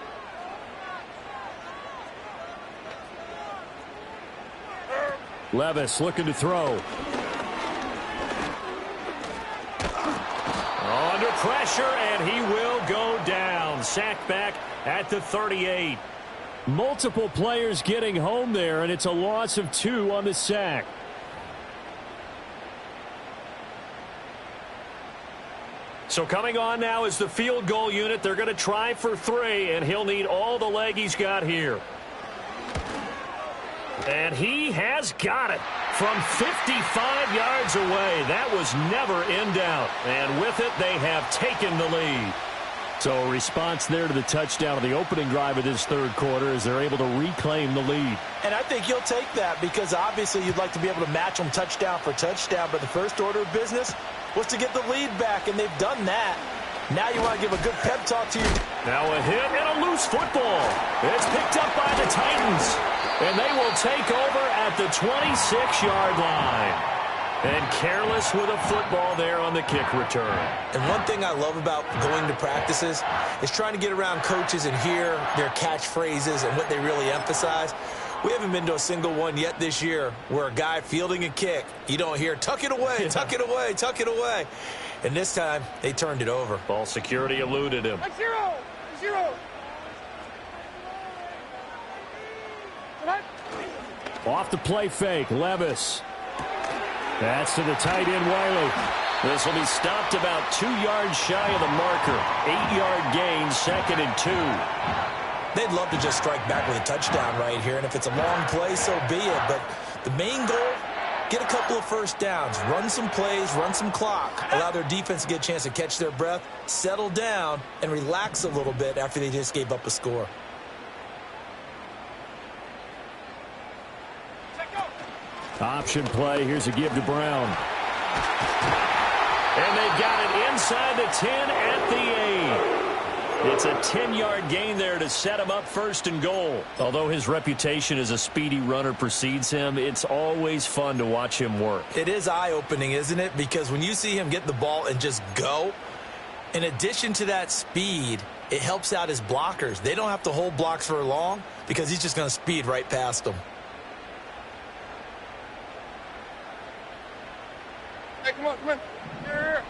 Levis looking to throw. Under pressure, and he will go down. Sacked back at the 38. Multiple players getting home there, and it's a loss of 2 on the sack. So coming on now is the field goal unit. They're going to try for 3, and he'll need all the leg he's got here. And he has got it from 55 yards away. That was never in doubt. And with it, they have taken the lead. So a response there to the touchdown of the opening drive of this third quarter as they're able to reclaim the lead. And I think you'll take that because obviously you'd like to be able to match them touchdown for touchdown. But the first order of business was to get the lead back, and they've done that. Now you want to give a good pep talk to you. Now a hit and a loose football. It's picked up by the Titans. And they will take over at the 26-yard line. And careless with a football there on the kick return. And one thing I love about going to practices is trying to get around coaches and hear their catchphrases and what they really emphasize. We haven't been to a single one yet this year where a guy fielding a kick, you don't hear, tuck it away, tuck it away, tuck it away. And this time, they turned it over. Ball security eluded him. 0. Off the play fake, Levis. That's to the tight end, Wiley. This will be stopped about 2 yards shy of the marker. 8-yard gain, 2nd and 2. They'd love to just strike back with a touchdown right here, and if it's a long play, so be it. But the main goal, get a couple of first downs, run some plays, run some clock, allow their defense to get a chance to catch their breath, settle down, and relax a little bit after they just gave up a score. Option play. Here's a give to Brown. And they've got it inside the 10 at the 8. It's a 10-yard gain there to set him up 1st and goal. Although his reputation as a speedy runner precedes him, it's always fun to watch him work. It is eye-opening, isn't it? Because when you see him get the ball and just go, in addition to that speed, it helps out his blockers. They don't have to hold blocks for long because he's just going to speed right past them. Hey, come on, come on. Here.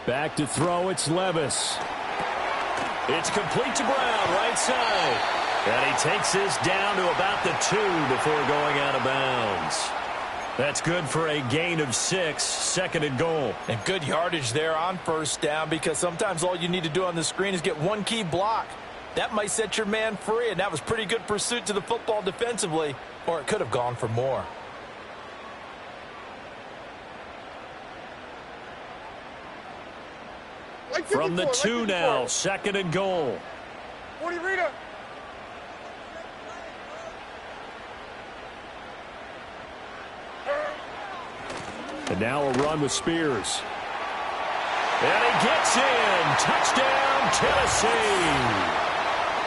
Back to throw, it's Levis. It's complete to Brown, right side. And he takes this down to about the 2 before going out of bounds. That's good for a gain of 6, 2nd and goal. And good yardage there on first down, because sometimes all you need to do on the screen is get one key block. That might set your man free, and that was pretty good pursuit to the football defensively, or it could have gone for more. From the 2 now, 2nd and goal. 40 Rita. And now a run with Spears. And he gets in. Touchdown, Tennessee.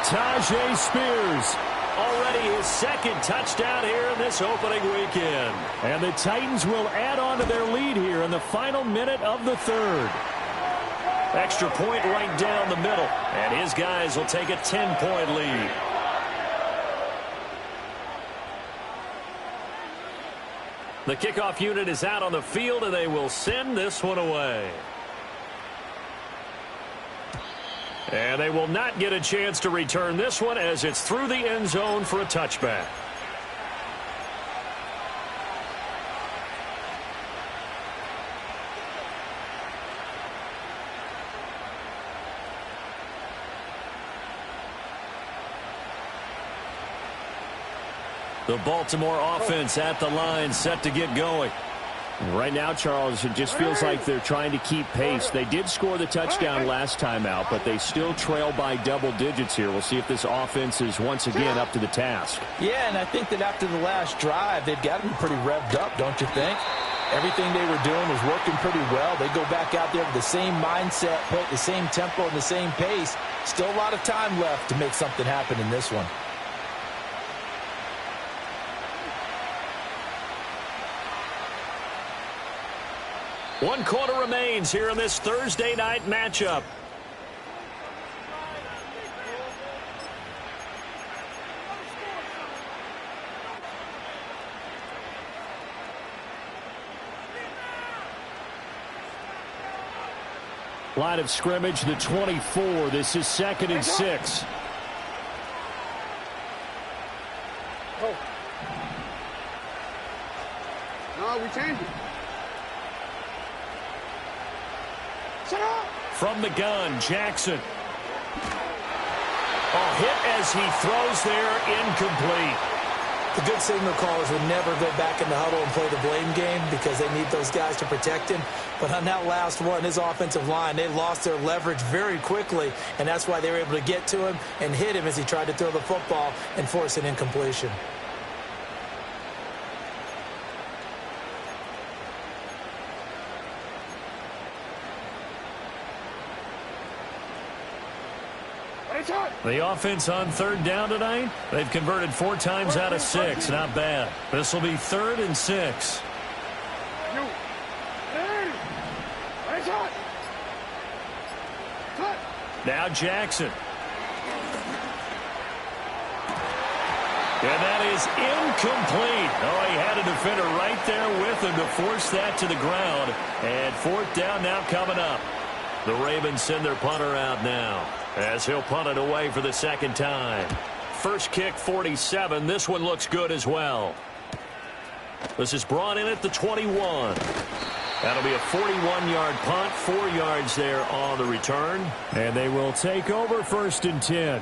Tajay Spears. Already his 2nd touchdown here in this opening weekend. And the Titans will add on to their lead here in the final minute of the 3rd. Extra point right down the middle. And his guys will take a 10-point lead. The kickoff unit is out on the field, and they will send this one away. And they will not get a chance to return this one as it's through the end zone for a touchback. The Baltimore offense at the line, set to get going. Right now, Charles, it just feels like they're trying to keep pace. They did score the touchdown last time out, but they still trail by double digits here. We'll see if this offense is once again up to the task. Yeah, and I think that after the last drive, they've got to be pretty revved up, don't you think? Everything they were doing was working pretty well. They go back out there with the same mindset, play at the same tempo and the same pace. Still a lot of time left to make something happen in this one. One quarter remains here in this Thursday night matchup. Line of scrimmage, the 24. This is 2nd and 6. Oh. No, we changed it. From the gun, Jackson. A hit as he throws there, incomplete. The good signal callers would never go back in the huddle and play the blame game because they need those guys to protect him. But on that last one, his offensive line, they lost their leverage very quickly, and that's why they were able to get to him and hit him as he tried to throw the football and force an incompletion. The offense on 3rd down tonight, they've converted 4 times out of 6. Not bad. This will be 3rd and 6. Now Jackson. And that is incomplete. Oh, he had a defender right there with him to force that to the ground. And 4th down now coming up. The Ravens send their punter out now, as he'll punt it away for the 2nd time. First kick, 47. This one looks good as well. This is brought in at the 21. That'll be a 41-yard punt, 4 yards there on the return. And they will take over 1st and 10.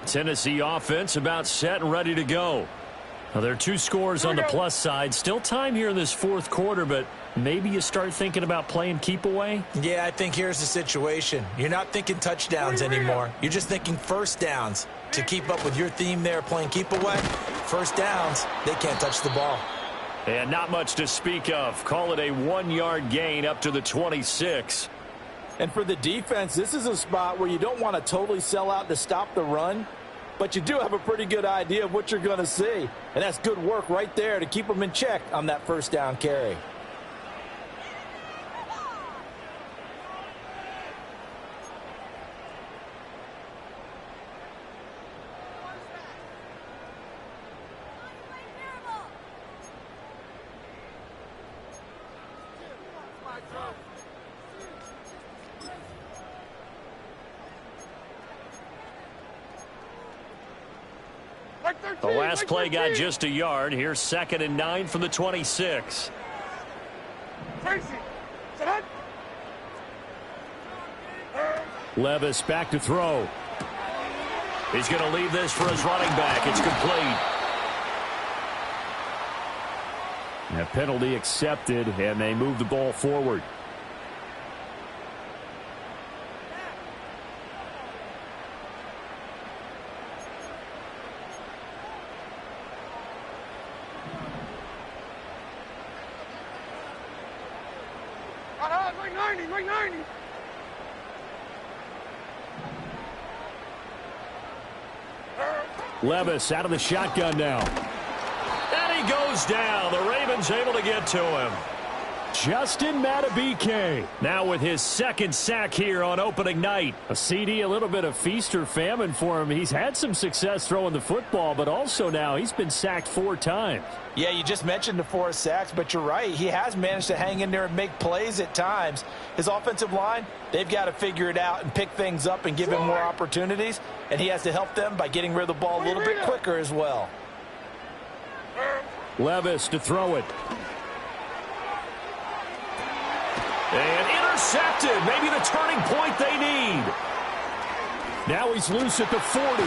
Tennessee offense about set and ready to go. Now, there are 2 scores on the plus side. Still time here in this 4th quarter, but maybe you start thinking about playing keep away? Yeah, I think here's the situation. You're not thinking touchdowns anymore. You're just thinking first downs. To keep up with your theme there, playing keep away, first downs, they can't touch the ball. And not much to speak of. Call it a 1-yard gain up to the 26. And for the defense, this is a spot where you don't want to totally sell out to stop the run, but you do have a pretty good idea of what you're going to see. And that's good work right there to keep them in check on that first down carry. The last play got just a yard. Here's 2nd and 9 from the 26. Levis back to throw. He's going to leave this for his running back. It's complete. A penalty accepted, and they move the ball forward. Levis out of the shotgun now. And he goes down. The Ravens able to get to him. Justin Madubuike now with his 2nd sack here on opening night. A CD, a little bit of feast or famine for him. He's had some success throwing the football, but also now he's been sacked 4 times. Yeah, you just mentioned the 4 sacks, but you're right. He has managed to hang in there and make plays at times. His offensive line, they've got to figure it out and pick things up and give him more opportunities, and he has to help them by getting rid of the ball a little bit quicker as well. Levis to throw it. And intercepted. Maybe the turning point they need. Now he's loose at the 40.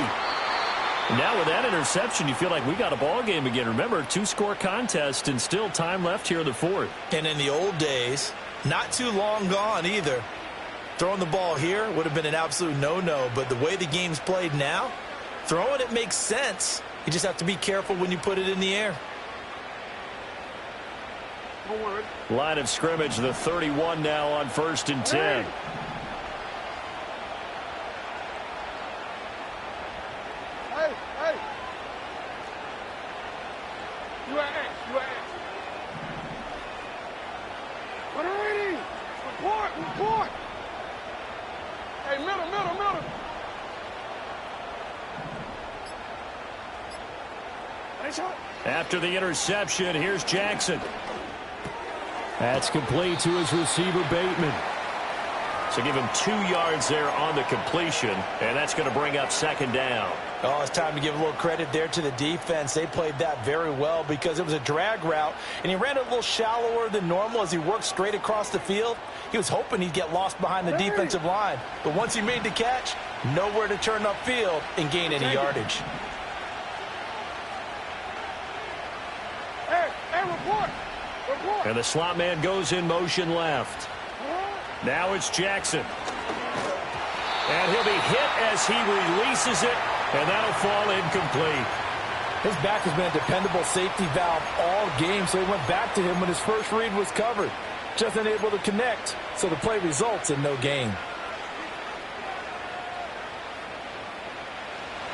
Now with that interception, you feel like we got a ball game again. Remember, 2-score contest and still time left here in the 4th. And in the old days, not too long gone either, throwing the ball here would have been an absolute no-no. But the way the game's played now, throwing it makes sense. You just have to be careful when you put it in the air. Line of scrimmage, the 31 now on 1st and 10. Hey. You at X. 180. Report. Hey, middle. After the interception, here's Jackson. That's complete to his receiver, Bateman. So give him 2 yards there on the completion, and that's going to bring up 2nd down. Oh, it's time to give a little credit there to the defense. They played that very well because it was a drag route, and he ran a little shallower than normal as he worked straight across the field. He was hoping he'd get lost behind the defensive line, but once he made the catch, nowhere to turn upfield and gain any yardage. Hey, report. And the slot man goes in motion left. Now it's Jackson. And he'll be hit as he releases it, and that'll fall incomplete. His back has been a dependable safety valve all game, so he went back to him when his first read was covered. Just unable to connect, so the play results in no gain.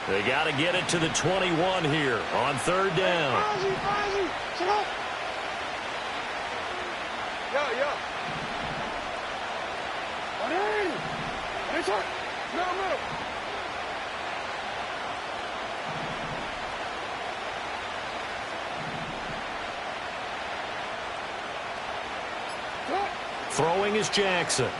They got to get it to the 21 here on 3rd down. Yeah. Middle. Throwing is Jackson.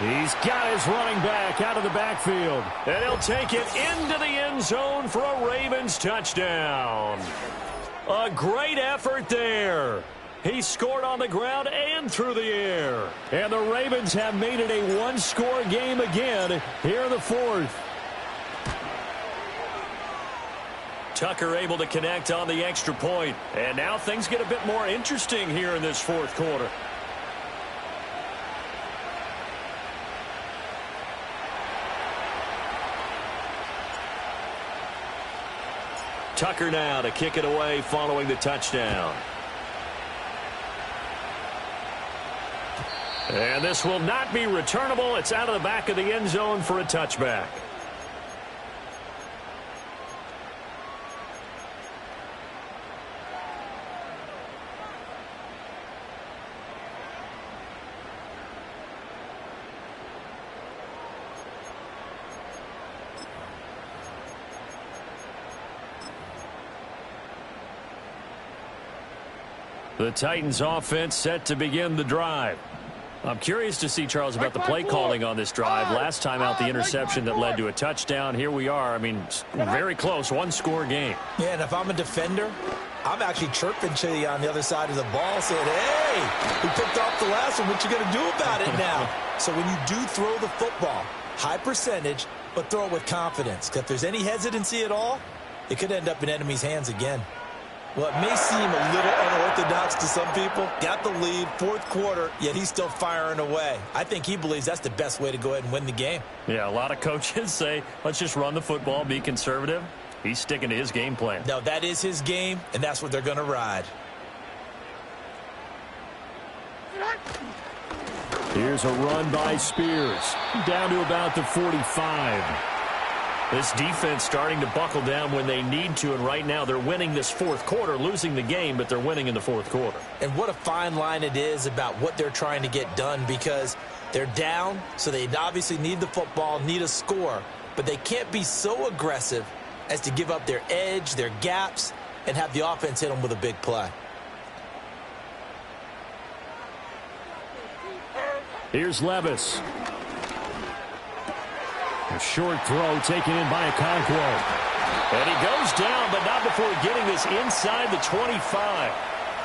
He's got his running back out of the backfield. And he'll take it into the end zone for a Ravens touchdown. A great effort there. He scored on the ground and through the air. And the Ravens have made it a 1-score game again here in the 4th. Tucker able to connect on the extra point. And now things get a bit more interesting here in this 4th quarter. Tucker now to kick it away following the touchdown. And this will not be returnable. It's out of the back of the end zone for a touchback. The Titans offense set to begin the drive. I'm curious to see, Charles, about the play calling on this drive. Last time out, the interception that led to a touchdown. Here we are. I mean, very close, one-score game. Yeah, and if I'm a defender, I'm actually chirping to you on the other side of the ball, saying, hey, we picked off the last one. What you going to do about it now? So when you do throw the football, high percentage, but throw it with confidence. Because if there's any hesitancy at all, it could end up in enemy's hands again. Well, it may seem a little unorthodox to some people. Got the lead, fourth quarter, yet he's still firing away. I think he believes that's the best way to go ahead and win the game. Yeah, a lot of coaches say, let's just run the football, be conservative. He's sticking to his game plan. No, that is his game, and that's what they're going to ride. Here's a run by Spears. Down to about the 45. This defense starting to buckle down when they need to, and right now they're winning this fourth quarter, losing the game, but they're winning in the fourth quarter. And what a fine line it is about what they're trying to get done, because they're down, so they obviously need the football, need a score, but they can't be so aggressive as to give up their edge, their gaps, and have the offense hit them with a big play. Here's Levis. A short throw taken in by Okonkwo. And he goes down, but not before getting this inside the 25.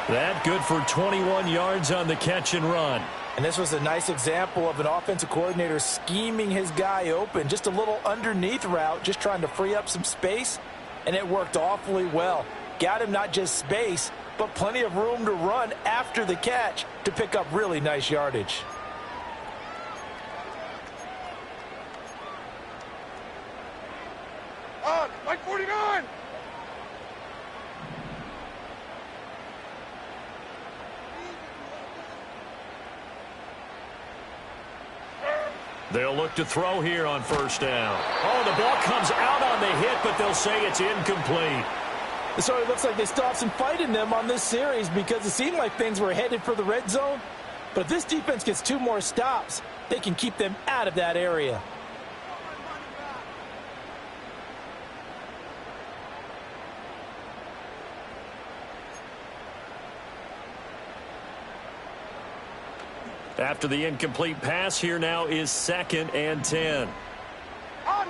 That good for 21 yards on the catch and run. And this was a nice example of an offensive coordinator scheming his guy open. Just a little underneath route, just trying to free up some space, and it worked awfully well. Got him not just space, but plenty of room to run after the catch to pick up really nice yardage. Like 49. They'll look to throw here on first down. Oh, the ball comes out on the hit, but they'll say it's incomplete. So it looks like they still have some fight in them on this series, because it seemed like things were headed for the red zone. But if this defense gets 2 more stops, they can keep them out of that area. After the incomplete pass, here now is 2nd and 10.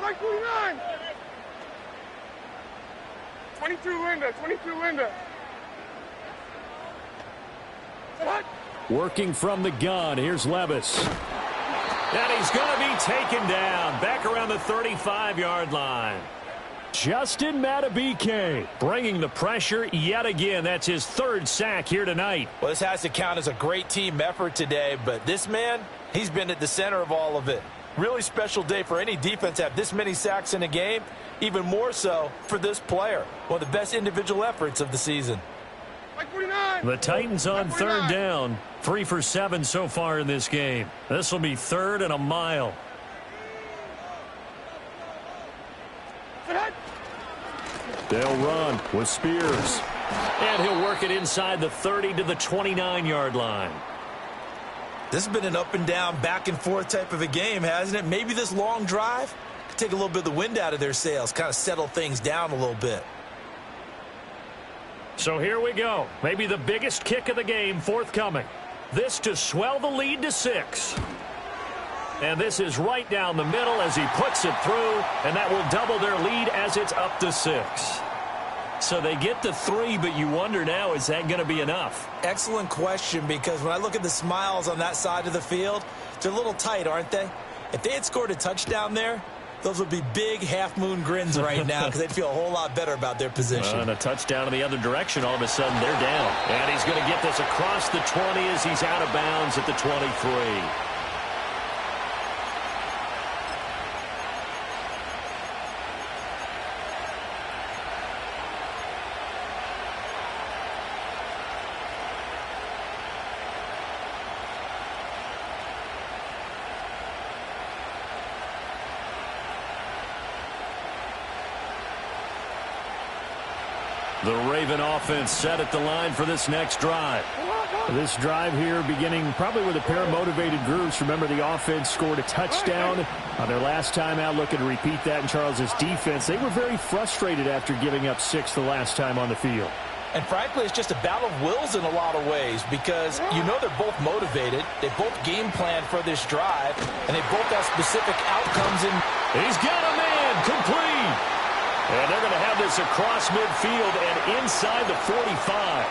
Like 49. 22 Linda, 22 Linda. Working from the gun, here's Levis. And he's going to be taken down back around the 35-yard line. Justin Madubuike bringing the pressure yet again. That's his 3rd sack here tonight. Well, this has to count as a great team effort today, but this man, he's been at the center of all of it. Really special day for any defense to have this many sacks in a game, even more so for this player. One of the best individual efforts of the season. The Titans on 3rd down, 3 for 7 so far in this game. This will be 3rd and a mile. They'll run with Spears. And he'll work it inside the 30 to the 29-yard line. This has been an up-and-down, back-and-forth type of a game, hasn't it? Maybe this long drive could take a little bit of the wind out of their sails, kind of settle things down a little bit. So here we go. Maybe the biggest kick of the game forthcoming. This to swell the lead to 6. And this is right down the middle as he puts it through, and that will double their lead as it's up to 6. So they get to 3, but you wonder now, is that going to be enough? Excellent question, because when I look at the smiles on that side of the field, they're a little tight, aren't they? If they had scored a touchdown there, those would be big half-moon grins right now, because they'd feel a whole lot better about their position. And a touchdown in the other direction, all of a sudden they're down. And he's going to get this across the 20 as he's out of bounds at the 23. The Raven offense set at the line for this next drive. This drive here beginning probably with a pair of motivated groups. Remember, the offense scored a touchdown on their last time out, looking to repeat that in Charles's defense. They were very frustrated after giving up 6 the last time on the field. And frankly, it's just a battle of wills in a lot of ways because you know they're both motivated. They both game plan for this drive, and they both have specific outcomes. He's got a man complete. And they're going to have this across midfield and inside the 45.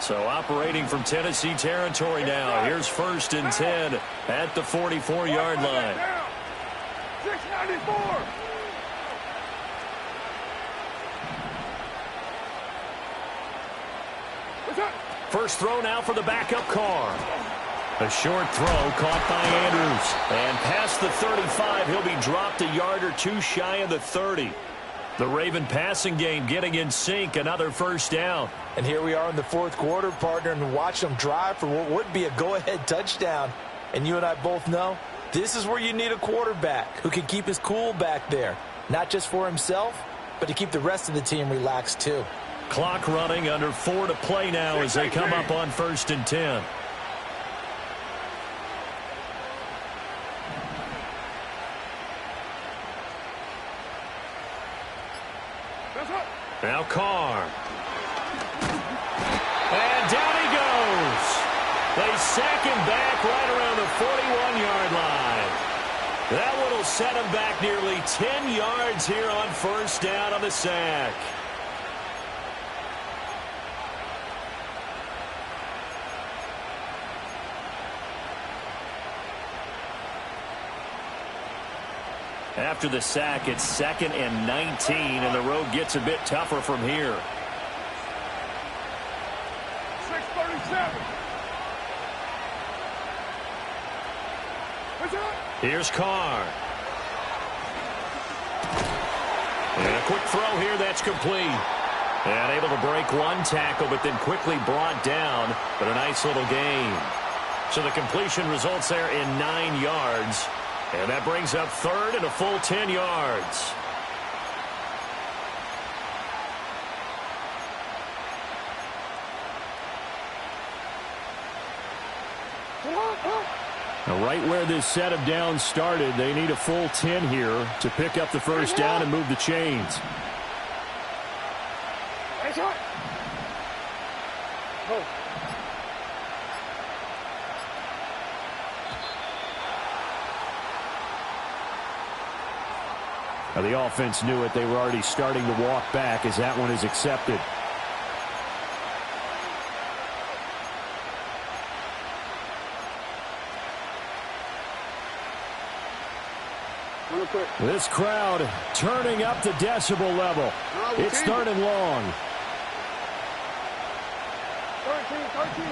So operating from Tennessee territory now. Here's 1st and 10 at the 44-yard line. 694. First throw now for the backup Carr. A short throw caught by Andrews. And past the 35, he'll be dropped a yard or two shy of the 30. The Raven passing game getting in sync, another first down. And here we are in the 4th quarter, partner, and watch them drive for what would be a go-ahead touchdown. And you and I both know this is where you need a quarterback who can keep his cool back there. Not just for himself, but to keep the rest of the team relaxed too. Clock running, under 4 to play now as they come up on 1st and 10. Now Carr. And down he goes. They sack him back right around the 41-yard line. That one will set him back nearly 10 yards here on first down on the sack. After the sack, it's 2nd and 19, and the road gets a bit tougher from here. 637. Here's Carr. And a quick throw here that's complete. And able to break one tackle, but then quickly brought down. But a nice little gain. So the completion results there in 9 yards. And that brings up 3rd and a full 10 yards. Now, right where this set of downs started, they need a full 10 here to pick up the first down and move the chains. Now, the offense knew it. They were already starting to walk back as that one is accepted. This crowd turning up the decibel level. It's third and long. 13.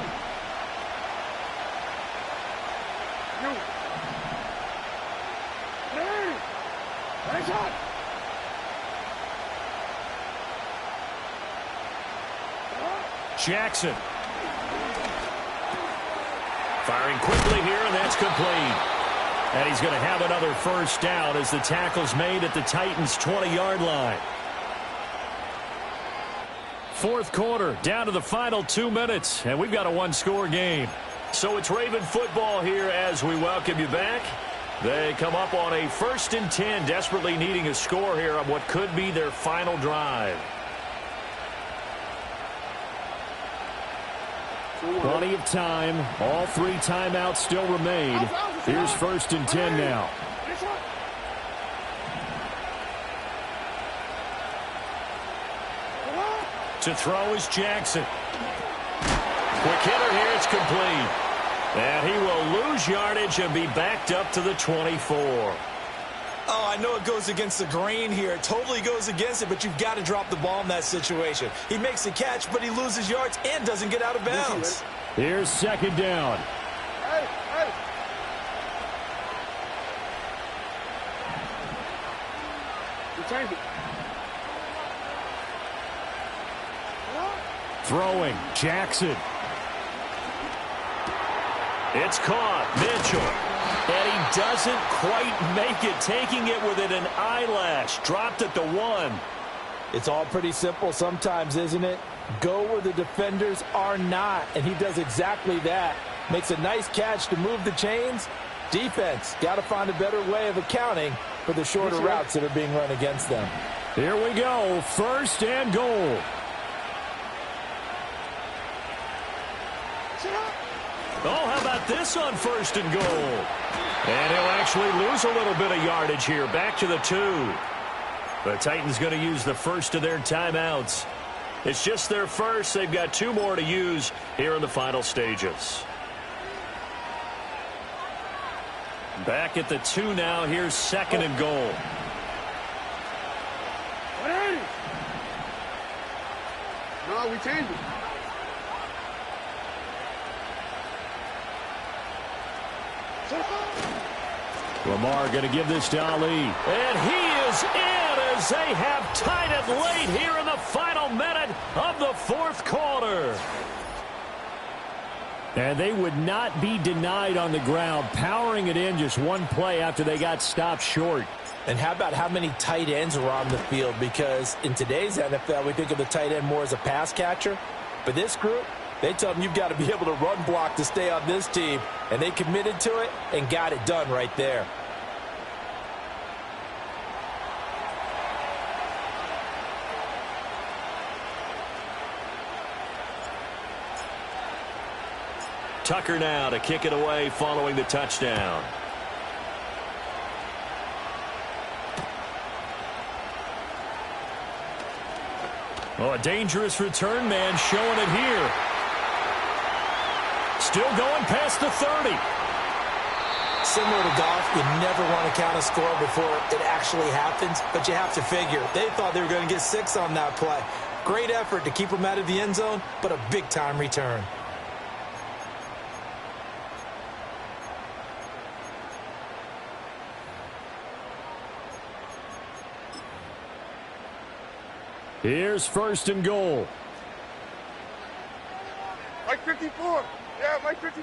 You. Nice shot. Jackson. Firing quickly here, and that's complete. And he's going to have another first down as the tackle's made at the Titans' 20-yard line. 4th quarter, down to the final 2 minutes, and we've got a one-score game. So it's Raven football here as we welcome you back. They come up on a 1st and 10, desperately needing a score here on what could be their final drive. Plenty of time. All 3 timeouts still remain. Here's 1st and 10 now. To throw is Jackson. Quick hitter here, it's complete. And he will lose yardage and be backed up to the 24. Oh, I know it goes against the grain here. It totally goes against it, but you've got to drop the ball in that situation. He makes the catch, but he loses yards and doesn't get out of bounds. Here's 2nd down. Hey. You change it. Throwing, Jackson. It's caught. Mitchell. And he doesn't quite make it, taking it within an eyelash. Dropped at the 1. It's all pretty simple sometimes, isn't it? Go where the defenders are not, and he does exactly that. Makes a nice catch to move the chains. Defense, got to find a better way of accounting for the shorter routes that are being run against them. Here we go, 1st and goal. Oh, how about this on 1st and goal? And he'll actually lose a little bit of yardage here. Back to the 2. The Titans going to use the first of their timeouts. It's just their first. They've got 2 more to use here in the final stages. Back at the 2 now. Here's 2nd and goal. No, we changed it. Lamar going to give this to Ali. And he is in as they have tied it late here in the final minute of the 4th quarter. And they would not be denied on the ground, powering it in just 1 play after they got stopped short. And how about how many tight ends were on the field? Because in today's NFL, we think of the tight end more as a pass catcher. But this group, they tell them you've got to be able to run block to stay on this team. And they committed to it and got it done right there. Tucker now to kick it away following the touchdown. Oh, a dangerous return man showing it here. Still going past the 30. Similar to golf, you never want to count a score before it actually happens, but you have to figure. They thought they were going to get 6 on that play. Great effort to keep them out of the end zone, but a big-time return. Here's 1st and goal. Mike 54. Yeah, Mike 54.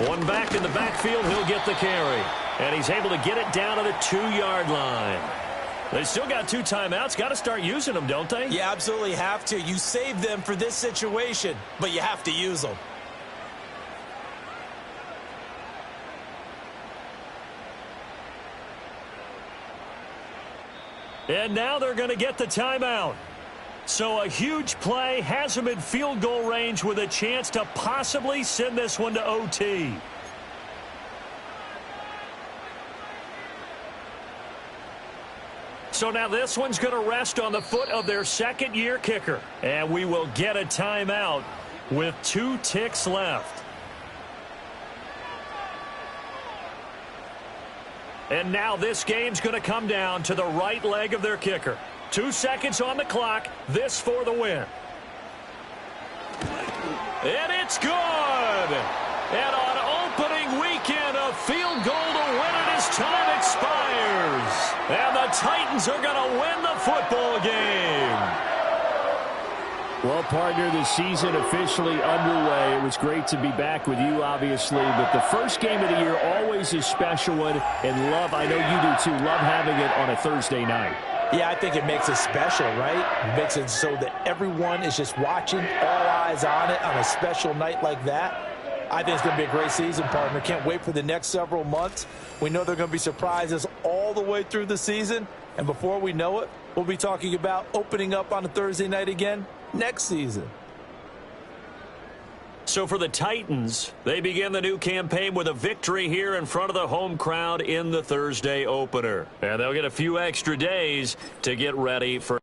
One back in the backfield, he'll get the carry. And he's able to get it down to the 2-yard line. They still got 2 timeouts. Got to start using them, don't they? You absolutely have to. You save them for this situation, but you have to use them. And now they're going to get the timeout. So a huge play has them in field goal range with a chance to possibly send this one to OT. So now this one's going to rest on the foot of their 2nd-year kicker. And we will get a timeout with 2 ticks left. And now this game's going to come down to the right leg of their kicker. 2 seconds on the clock. This for the win. And it's good. And on opening weekend, a field goal to win it as time expires. And the Titans are going to win the football game. Well, partner, the season officially underway. It was great to be back with you, obviously, but the first game of the year always a special one, and love, I know you do too, love having it on a Thursday night. Yeah, I think it makes it special, right? It makes it so that everyone is just watching, all eyes on it on a special night like that. I think it's going to be a great season, partner. Can't wait for the next several months. We know there are going to be surprises all the way through the season, and before we know it, we'll be talking about opening up on a Thursday night again next season. So for the Titans, they begin the new campaign with a victory here in front of the home crowd in the Thursday opener. And they'll get a few extra days to get ready for